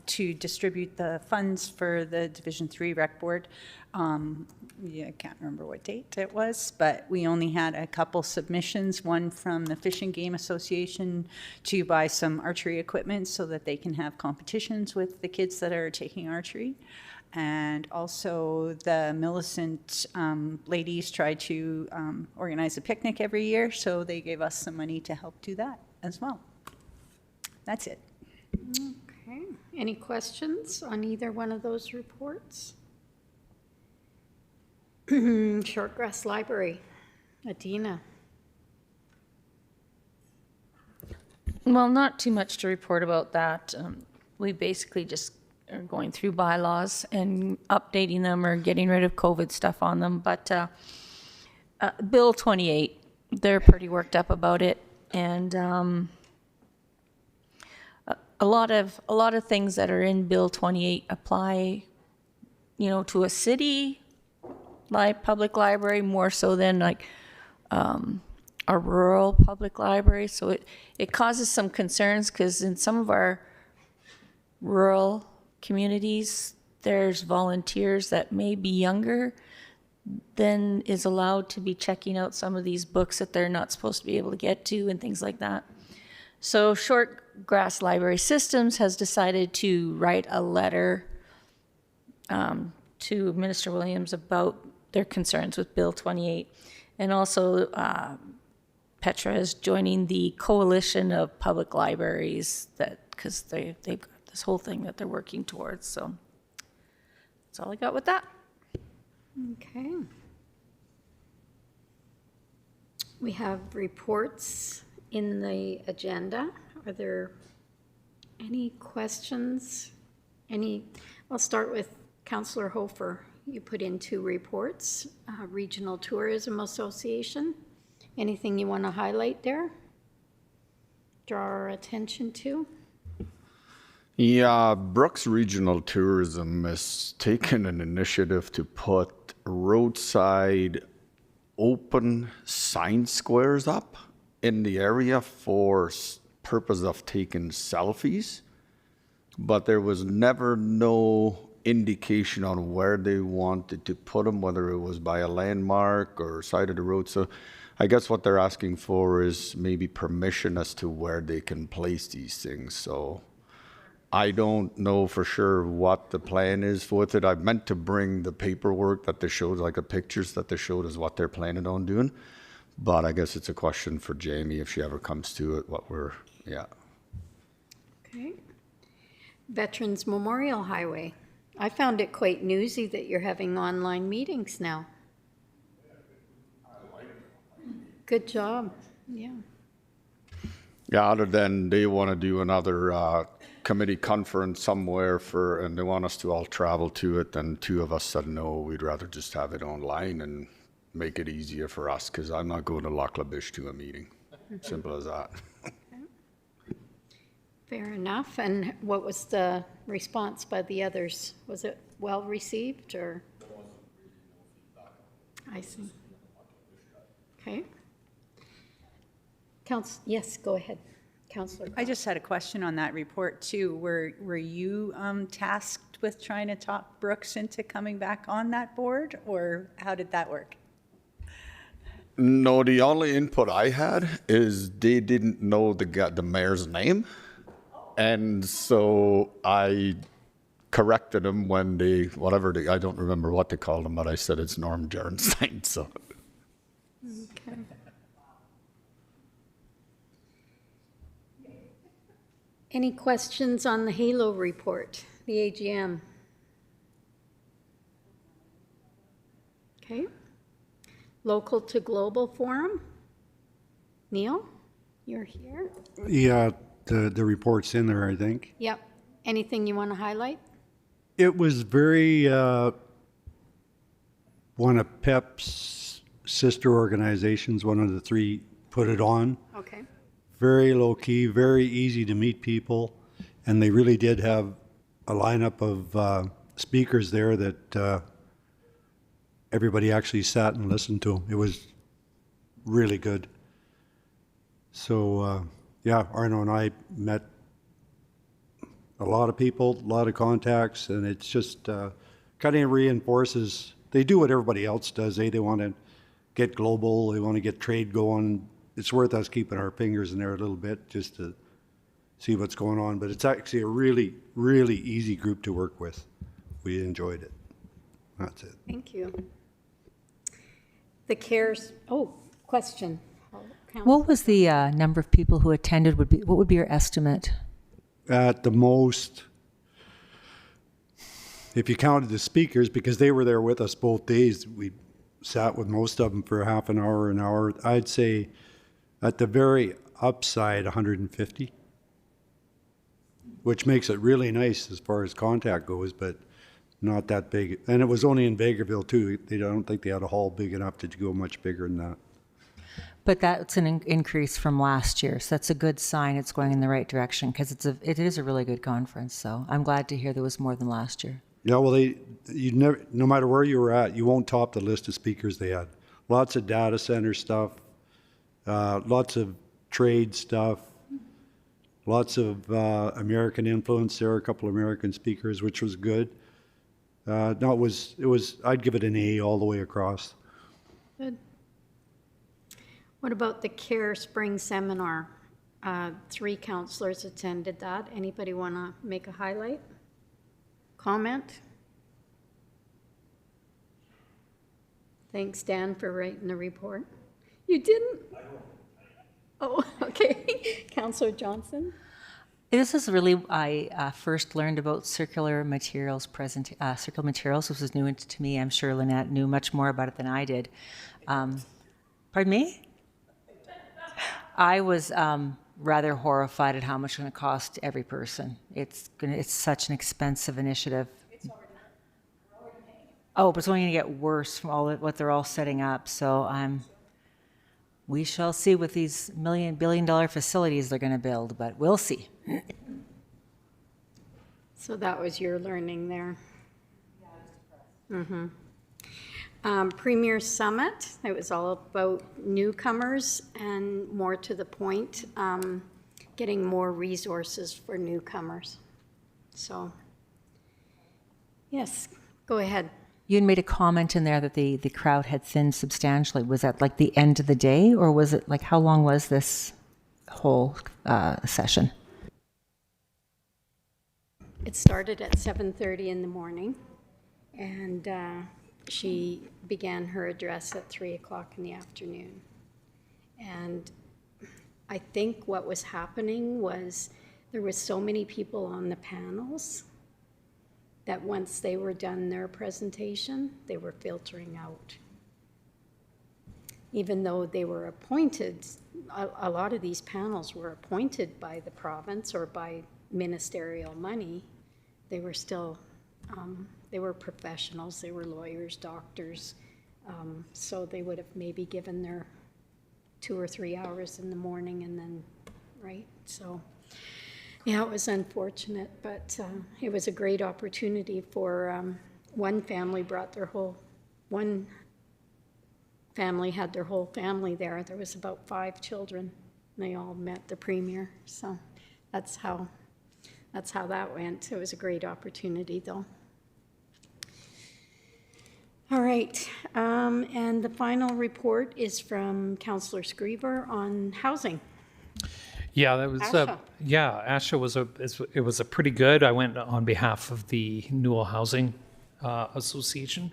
to distribute the funds for the Division 3 Rec Board. Yeah, I can't remember what date it was, but we only had a couple submissions, one from the Fish and Game Association to buy some archery equipment so that they can have competitions with the kids that are taking archery. And also the Millicent ladies try to organize a picnic every year, so they gave us some money to help do that as well. That's it. Okay. Any questions on either one of those reports? Shortgrass Library. Adina. Well, not too much to report about that. We basically just are going through bylaws and updating them or getting rid of COVID stuff on them. But Bill 28, they're pretty worked up about it. And a lot of things that are in Bill 28 apply, you know, to a city like public library more so than like a rural public library. So it causes some concerns because in some of our rural communities, there's volunteers that may be younger than is allowed to be checking out some of these books that they're not supposed to be able to get to and things like that. So Shortgrass Library Systems has decided to write a letter to Minister Williams about their concerns with Bill 28. And also Petra is joining the coalition of public libraries because they've got this whole thing that they're working towards. So that's all I got with that. Okay. We have reports in the agenda. Are there any questions? I'll start with Councillor Hofer. You put in 2 reports, Regional Tourism Association. Anything you want to highlight there? Draw our attention to? Yeah, Brooks Regional Tourism has taken an initiative to put roadside open sign squares up in the area for purpose of taking selfies, but there was never no indication on where they wanted to put them, whether it was by a landmark or side of the road. So I guess what they're asking for is maybe permission as to where they can place these things. So I don't know for sure what the plan is with it. I meant to bring the paperwork that they showed, like the pictures that they showed is what they're planning on doing. But I guess it's a question for Jamie if she ever comes to it, yeah. Okay. Veterans Memorial Highway. I found it quite newsy that you're having online meetings now. Good job. Yeah. Yeah, other than they want to do another committee conference somewhere and they want us to all travel to it, and 2 of us said no, we'd rather just have it online and make it easier for us, because I'm not going to Lachlan-Bish to a meeting. Simple as that. Fair enough. And what was the response by the others? Was it well received or? I see. Okay. Yes, go ahead. Councillor. I just had a question on that report too. Were you tasked with trying to talk Brooks into coming back on that board, or how did that work? No, the only input I had is they didn't know the mayor's name. And so I corrected them when I don't remember what they called him, but I said it's Norm Jernstein, so. Okay. Any questions on the HALO report, the AGM? Okay. Local to Global Forum? Neil, you're here? Yeah, the report's in there, I think. Yep. Anything you want to highlight? It was very, one of PEP's sister organizations, one of the three put it on. Okay. Very low key, very easy to meet people. And they really did have a lineup of speakers there that everybody actually sat and listened to. It was really good. So, yeah, Arno and I met a lot of people, a lot of contacts, and it's just kind of reinforces, they do what everybody else does. They want to get global, they want to get trade going. It's worth us keeping our fingers in there a little bit just to see what's going on. But it's actually a really, really easy group to work with. We enjoyed it. That's it. Thank you. The CARES, question. What was the number of people who attended? What would be your estimate? At the most, if you counted the speakers, because they were there with us both days, we sat with most of them for half an hour, I'd say at the very upside, 150, which makes it really nice as far as contact goes, but not that big. And it was only in Vegreville too. I don't think they had a hall big enough to go much bigger than that. But that's an increase from last year, so that's a good sign. It's going in the right direction because it is a really good conference. So I'm glad to hear there was more than last year. Yeah, well, no matter where you were at, you won't top the list of speakers they had. Lots of data center stuff, lots of trade stuff, lots of American influence. There were a couple of American speakers, which was good. No, it was. I'd give it an A all the way across. Good. What about the CARE Spring Seminar? 3 counselors attended that. Anybody want to make a highlight? Comment? Thanks, Dan, for writing the report. You didn't? Oh, okay. Councillor Johnston? This is really, I first learned about circular materials. Circular materials. This was new to me. I'm sure Lynette knew much more about it than I did. Pardon me? I was rather horrified at how much it's going to cost every person. It's such an expensive initiative. Oh, but it's only going to get worse from what they're all setting up. So we shall see with these billion-dollar facilities they're going to build, but we'll see. So that was your learning there. Mm-hmm. Premier Summit, it was all about newcomers and more to the point, getting more resources for newcomers. So, yes, go ahead. You had made a comment in there that the crowd had thinned substantially. Was that like the end of the day, or was it like, how long was this whole session? It started at 7:30 in the morning, and she began her address at 3 o'clock in the afternoon. And I think what was happening was there was so many people on the panels that once they were done their presentation, they were filtering out. Even though they were appointed, a lot of these panels were appointed by the province or by ministerial money, they were still, they were professionals, they were lawyers, doctors, so they would have maybe given their 2 or 3 hours in the morning and then, right? So, yeah, it was unfortunate, but it was a great opportunity for one family one family had their whole family there. There was about 5 children. They all met the premier, so that's how that went. It was a great opportunity, though. All right, and the final report is from Councillor Screever on housing. Yeah, that was ASHA. ASHA was a pretty good. I went on behalf of the Newell Housing Association,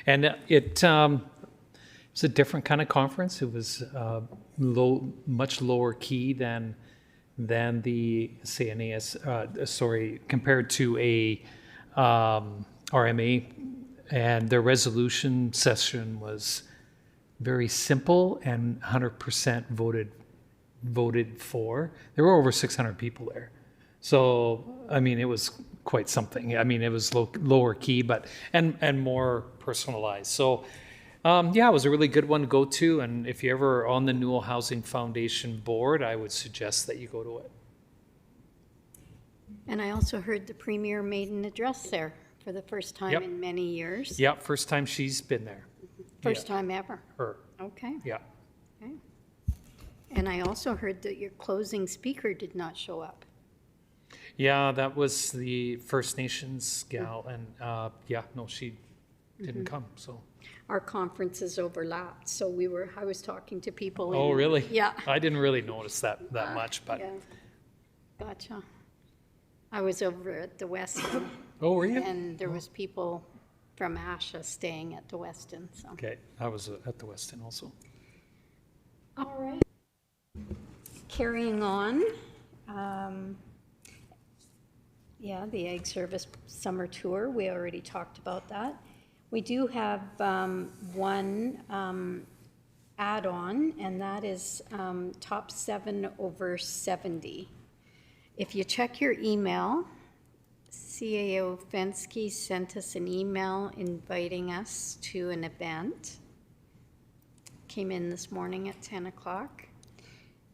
and it was a different kind of conference. It was much lower key than the say compared to a RMA, and the resolution session was very simple and 100% voted voted for. There were over 600 people there. So, I mean, it was quite something. I mean, it was lower key, but, and more personalized. So, yeah, it was a really good one to go to. And if you're ever on the Newell Housing Foundation board, I would suggest that you go to it. And I also heard the premier made an address there for the first time Yep. in many years. Yeah, first time she's been there. First time ever. Her. Okay. Yeah. Okay. And I also heard that your closing speaker did not show up. Yeah, that was the First Nations gal, and yeah, no, she didn't come. So. Our conferences overlapped, so I was talking to people. Oh, really? Yeah. I didn't really notice that much, but. Yeah. Gotcha. I was over at the Westin. Oh, were you? And there was people from ASHA staying at the Westin, so. Okay, I was at the Westin also. All right. Carrying on. Yeah, the Ag Service Summer Tour, we already talked about that. We do have one add-on, and that is top 7 over 70. If you check your email, CAO Fensky sent us an email inviting us to an event. Came in this morning at 10 o'clock.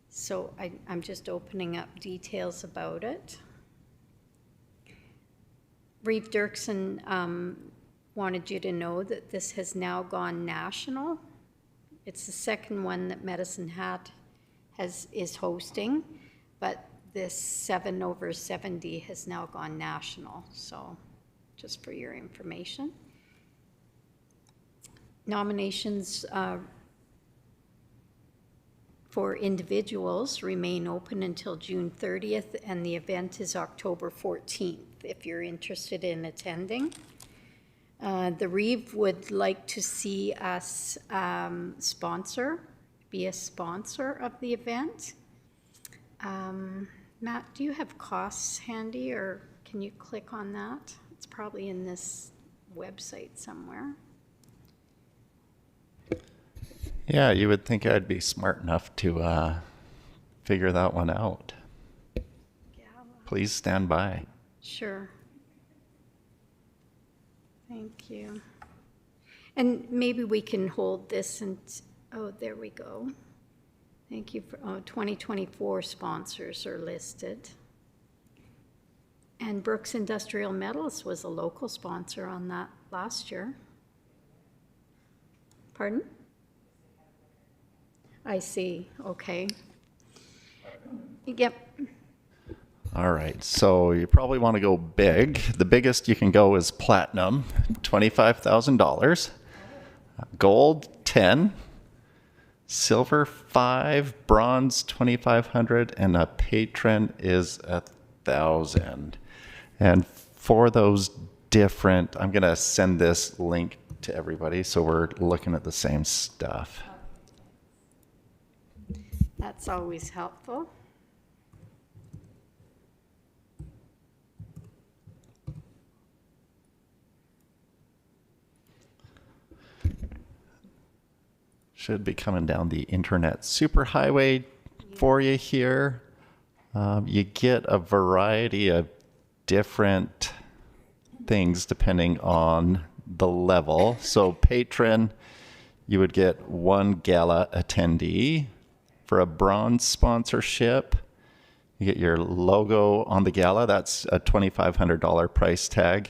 So I'm just opening up details about it. Reeve Dirksen wanted you to know that this has now gone national. It's the second one that Medicine Hat is hosting, but this 7 over 70 has now gone national, so just for your information. Nominations for individuals remain open until June 30th, and the event is October 14th, if you're interested in attending. The Reeve would like to see us be a sponsor of the event. Matt, do you have costs handy, or can you click on that? It's probably in this website somewhere. Yeah, you would think I'd be smart enough to figure that one out. Please stand by. Sure. Thank you. And maybe we can hold this and, oh, there we go. Thank you for, 2024 sponsors are listed. And Brooks Industrial Metals was a local sponsor on that last year. Pardon? I see, okay. Yep. All right, so you probably want to go big. The biggest you can go is platinum, $25,000. Gold, 10. Silver, 5. Bronze, 2,500. And a patron is 1,000. And for those different, I'm going to send this link to everybody so we're looking at the same stuff. That's always helpful. Should be coming down the internet superhighway for you here. You get a variety of different things depending on the level. So patron, you would get 1 gala attendee. For a bronze sponsorship, you get your logo on the gala. That's a $2,500 price tag.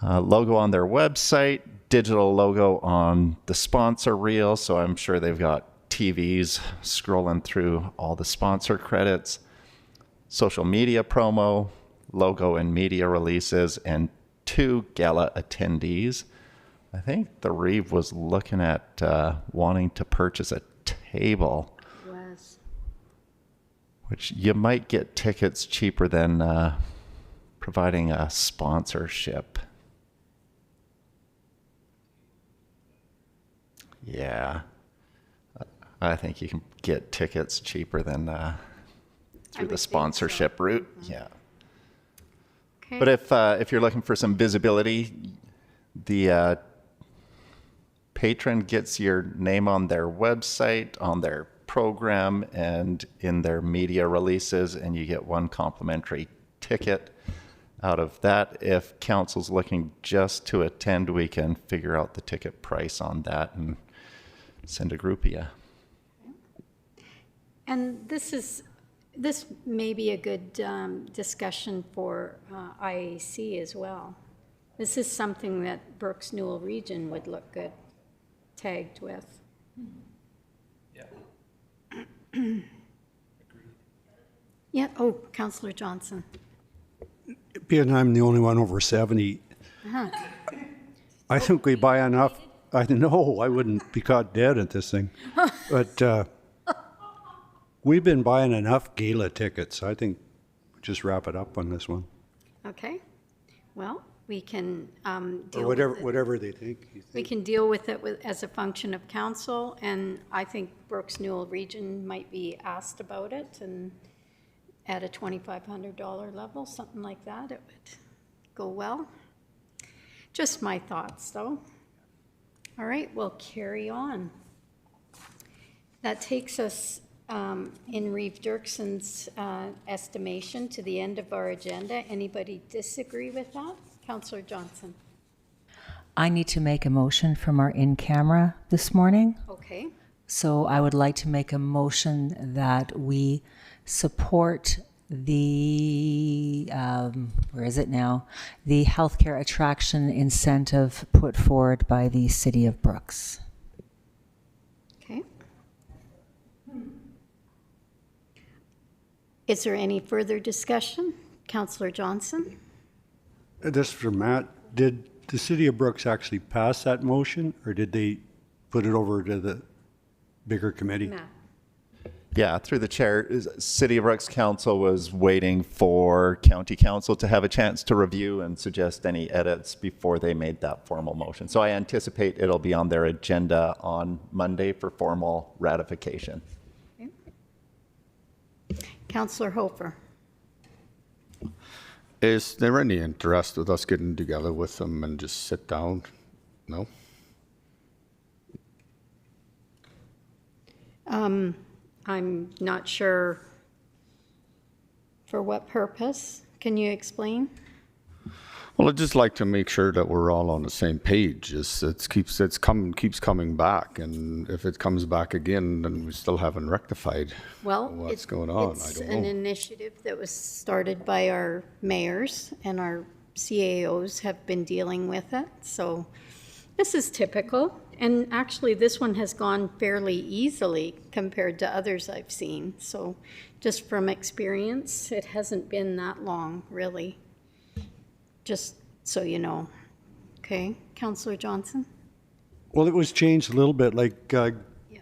Logo on their website, digital logo on the sponsor reel. So I'm sure they've got TVs scrolling through all the sponsor credits. Social media promo, logo and media releases, and 2 gala attendees. I think the Reeve was looking at wanting to purchase a table. Which you might get tickets cheaper than providing a sponsorship. Yeah, I think you can get tickets cheaper than through the sponsorship route. Yeah. Okay. But if you're looking for some visibility, the patron gets your name on their website, on their program and in their media releases, and you get one complimentary ticket out of that. If council's looking just to attend, we can figure out the ticket price on that and send a group of you. And this may be a good discussion for IAC as well. This is something that Brooks Newell region would look good tagged with. Yeah. Oh, Councillor Johnson. Being I'm the only one over 70, I think we buy enough. I know I wouldn't be caught dead at this thing, but we've been buying enough gala tickets. I think just wrap it up on this one. Okay. Well, we can deal Or with it. whatever they think. We can deal with it as a function of council, and I think Brooks Newell region might be asked about it, and at a $2,500 level, something like that, it would go well. Just my thoughts, though. All right, we'll carry on. That takes us, in Reeve Dirkson's estimation, to the end of our agenda. Anybody disagree with that? Councillor Johnson. I need to make a motion from our in-camera this morning. Okay. So I would like to make a motion that we support the, where is it now? The healthcare attraction incentive put forward by the City of Brooks. Okay. Is there any further discussion? Councillor Johnson? This is for Matt. Did the City of Brooks actually pass that motion, or did they put it over to the bigger committee? Matt. Yeah, through the chair, City of Brooks Council was waiting for County Council to have a chance to review and suggest any edits before they made that formal motion. So I anticipate it'll be on their agenda on Monday for formal ratification. Okay. Councillor Hofer. Is there any interest with us getting together with them and just sit down? No? I'm not sure for what purpose. Can you explain? Well, I'd just like to make sure that we're all on the same page. Keeps coming back, and if it comes back again, then we still haven't rectified what's going on. It's I don't an know. initiative that was started by our mayors, and our CAOs have been dealing with it. So this is typical. And actually, this one has gone fairly easily compared to others I've seen. So just from experience, it hasn't been that long, really. Just so you know. Okay, Councillor Johnson? Well, it was changed a little bit, like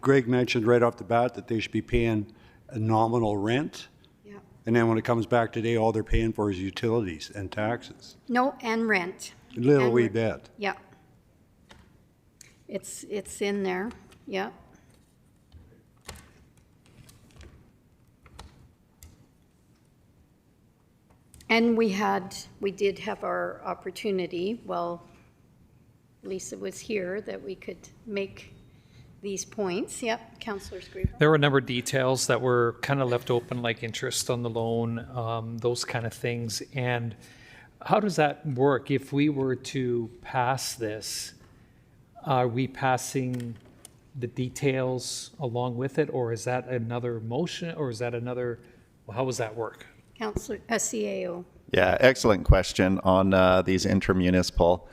Greg mentioned right off the bat that they should be paying a nominal rent. Yeah. And then when it comes back today, all they're paying for is utilities and taxes. No, and rent. A little And wee rent. bit. Yeah. It's in there, yeah. And we did have our opportunity, well, Lisa was here, that we could make these points. Yep, Councillor Screever. There were a number of details that were kind of left open, like interest on the loan, those kind of things. And how does that work? If we were to pass this, are we passing the details along with it, or is that another motion, or is that another, well, how does that work? Councillor, CAO. Yeah, excellent question on these intermunicipal.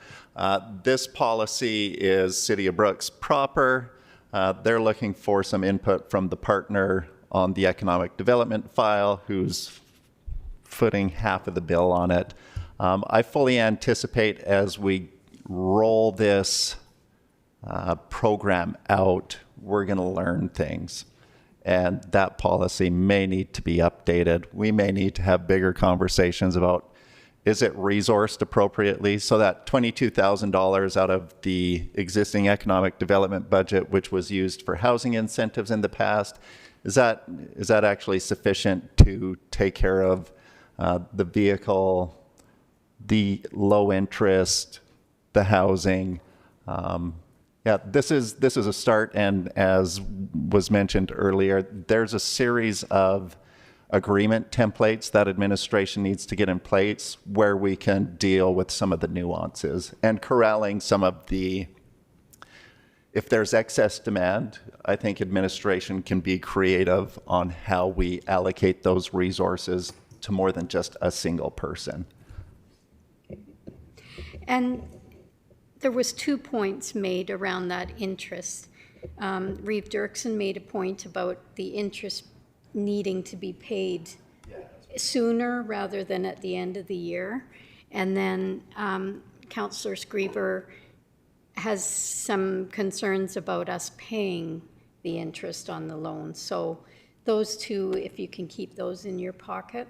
This policy is City of Brooks proper. They're looking for some input from the partner on the economic development file, who's footing half of the bill on it. I fully anticipate as we roll this program out, we're going to learn things. And that policy may need to be updated. We may need to have bigger conversations about, is it resourced appropriately? So that $22,000 out of the existing economic development budget, which was used for housing incentives in the past, is that actually sufficient to take care of the vehicle, the low interest, the housing, Yeah, this is a start, and as was mentioned earlier, there's a series of agreement templates that administration needs to get in place where we can deal with some of the nuances and corralling some of the, if there's excess demand, I think administration can be creative on how we allocate those resources to more than just a single person. And there was 2 points made around that interest. Reeve Dirksen made a point about the interest needing to be paid sooner rather than at the end of the year. And then Councillor Screever has some concerns about us paying the interest on the loan. So those two, if you can keep those in your pocket.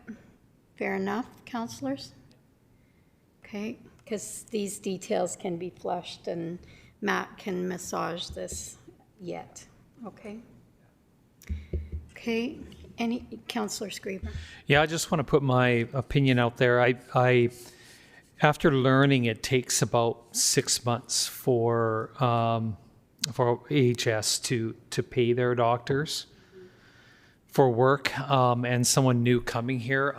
Fair enough, councillors? Okay, because these details can be flushed and Matt can massage this yet, okay? Okay, any, Councillor Screever? Yeah, I just want to put my opinion out there. I after learning it takes about 6 months for AHS to pay their doctors for work, and someone new coming here,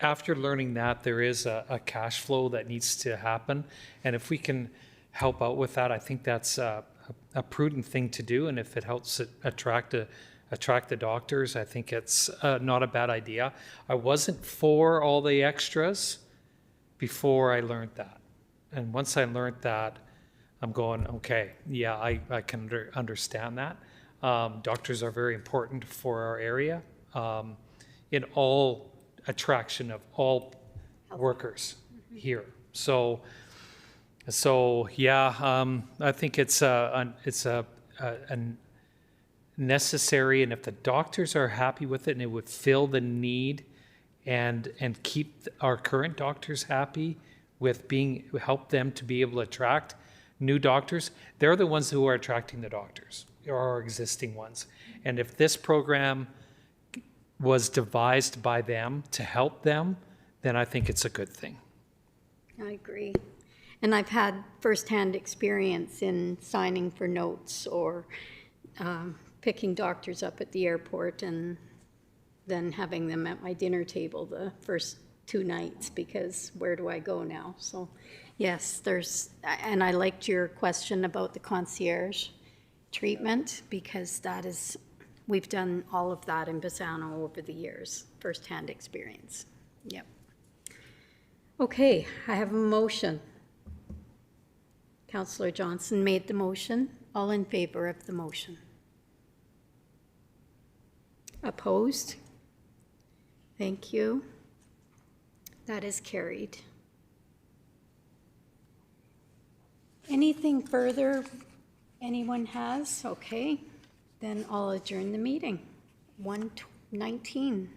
after learning that there is a cash flow that needs to happen, and if we can help out with that, I think that's a prudent thing to do, and if it helps attract the doctors, I think it's not a bad idea. I wasn't for all the extras before I learned that, and once I learned that, I'm going, okay, yeah, I can understand that. Doctors are very important for our area in all attraction of all workers here. So yeah, I think it's a necessary, and if the doctors are happy with it and it would fill the need and keep our current doctors happy with help them to be able to attract new doctors, they're the ones who are attracting the doctors, or our existing ones. And if this program was devised by them to help them, then I think it's a good thing. I agree. And I've had firsthand experience in signing for notes or picking doctors up at the airport and then having them at my dinner table the first 2 nights, because where do I go now? So yes, and I liked your question about the concierge treatment, because that is, we've done all of that in Bassano over the years, firsthand experience. Yep. Okay, I have a motion. Councillor Johnston made the motion. All in favor of the motion? Opposed? Thank you. That is carried. Anything further anyone has? Okay, then I'll adjourn the meeting. 1:19.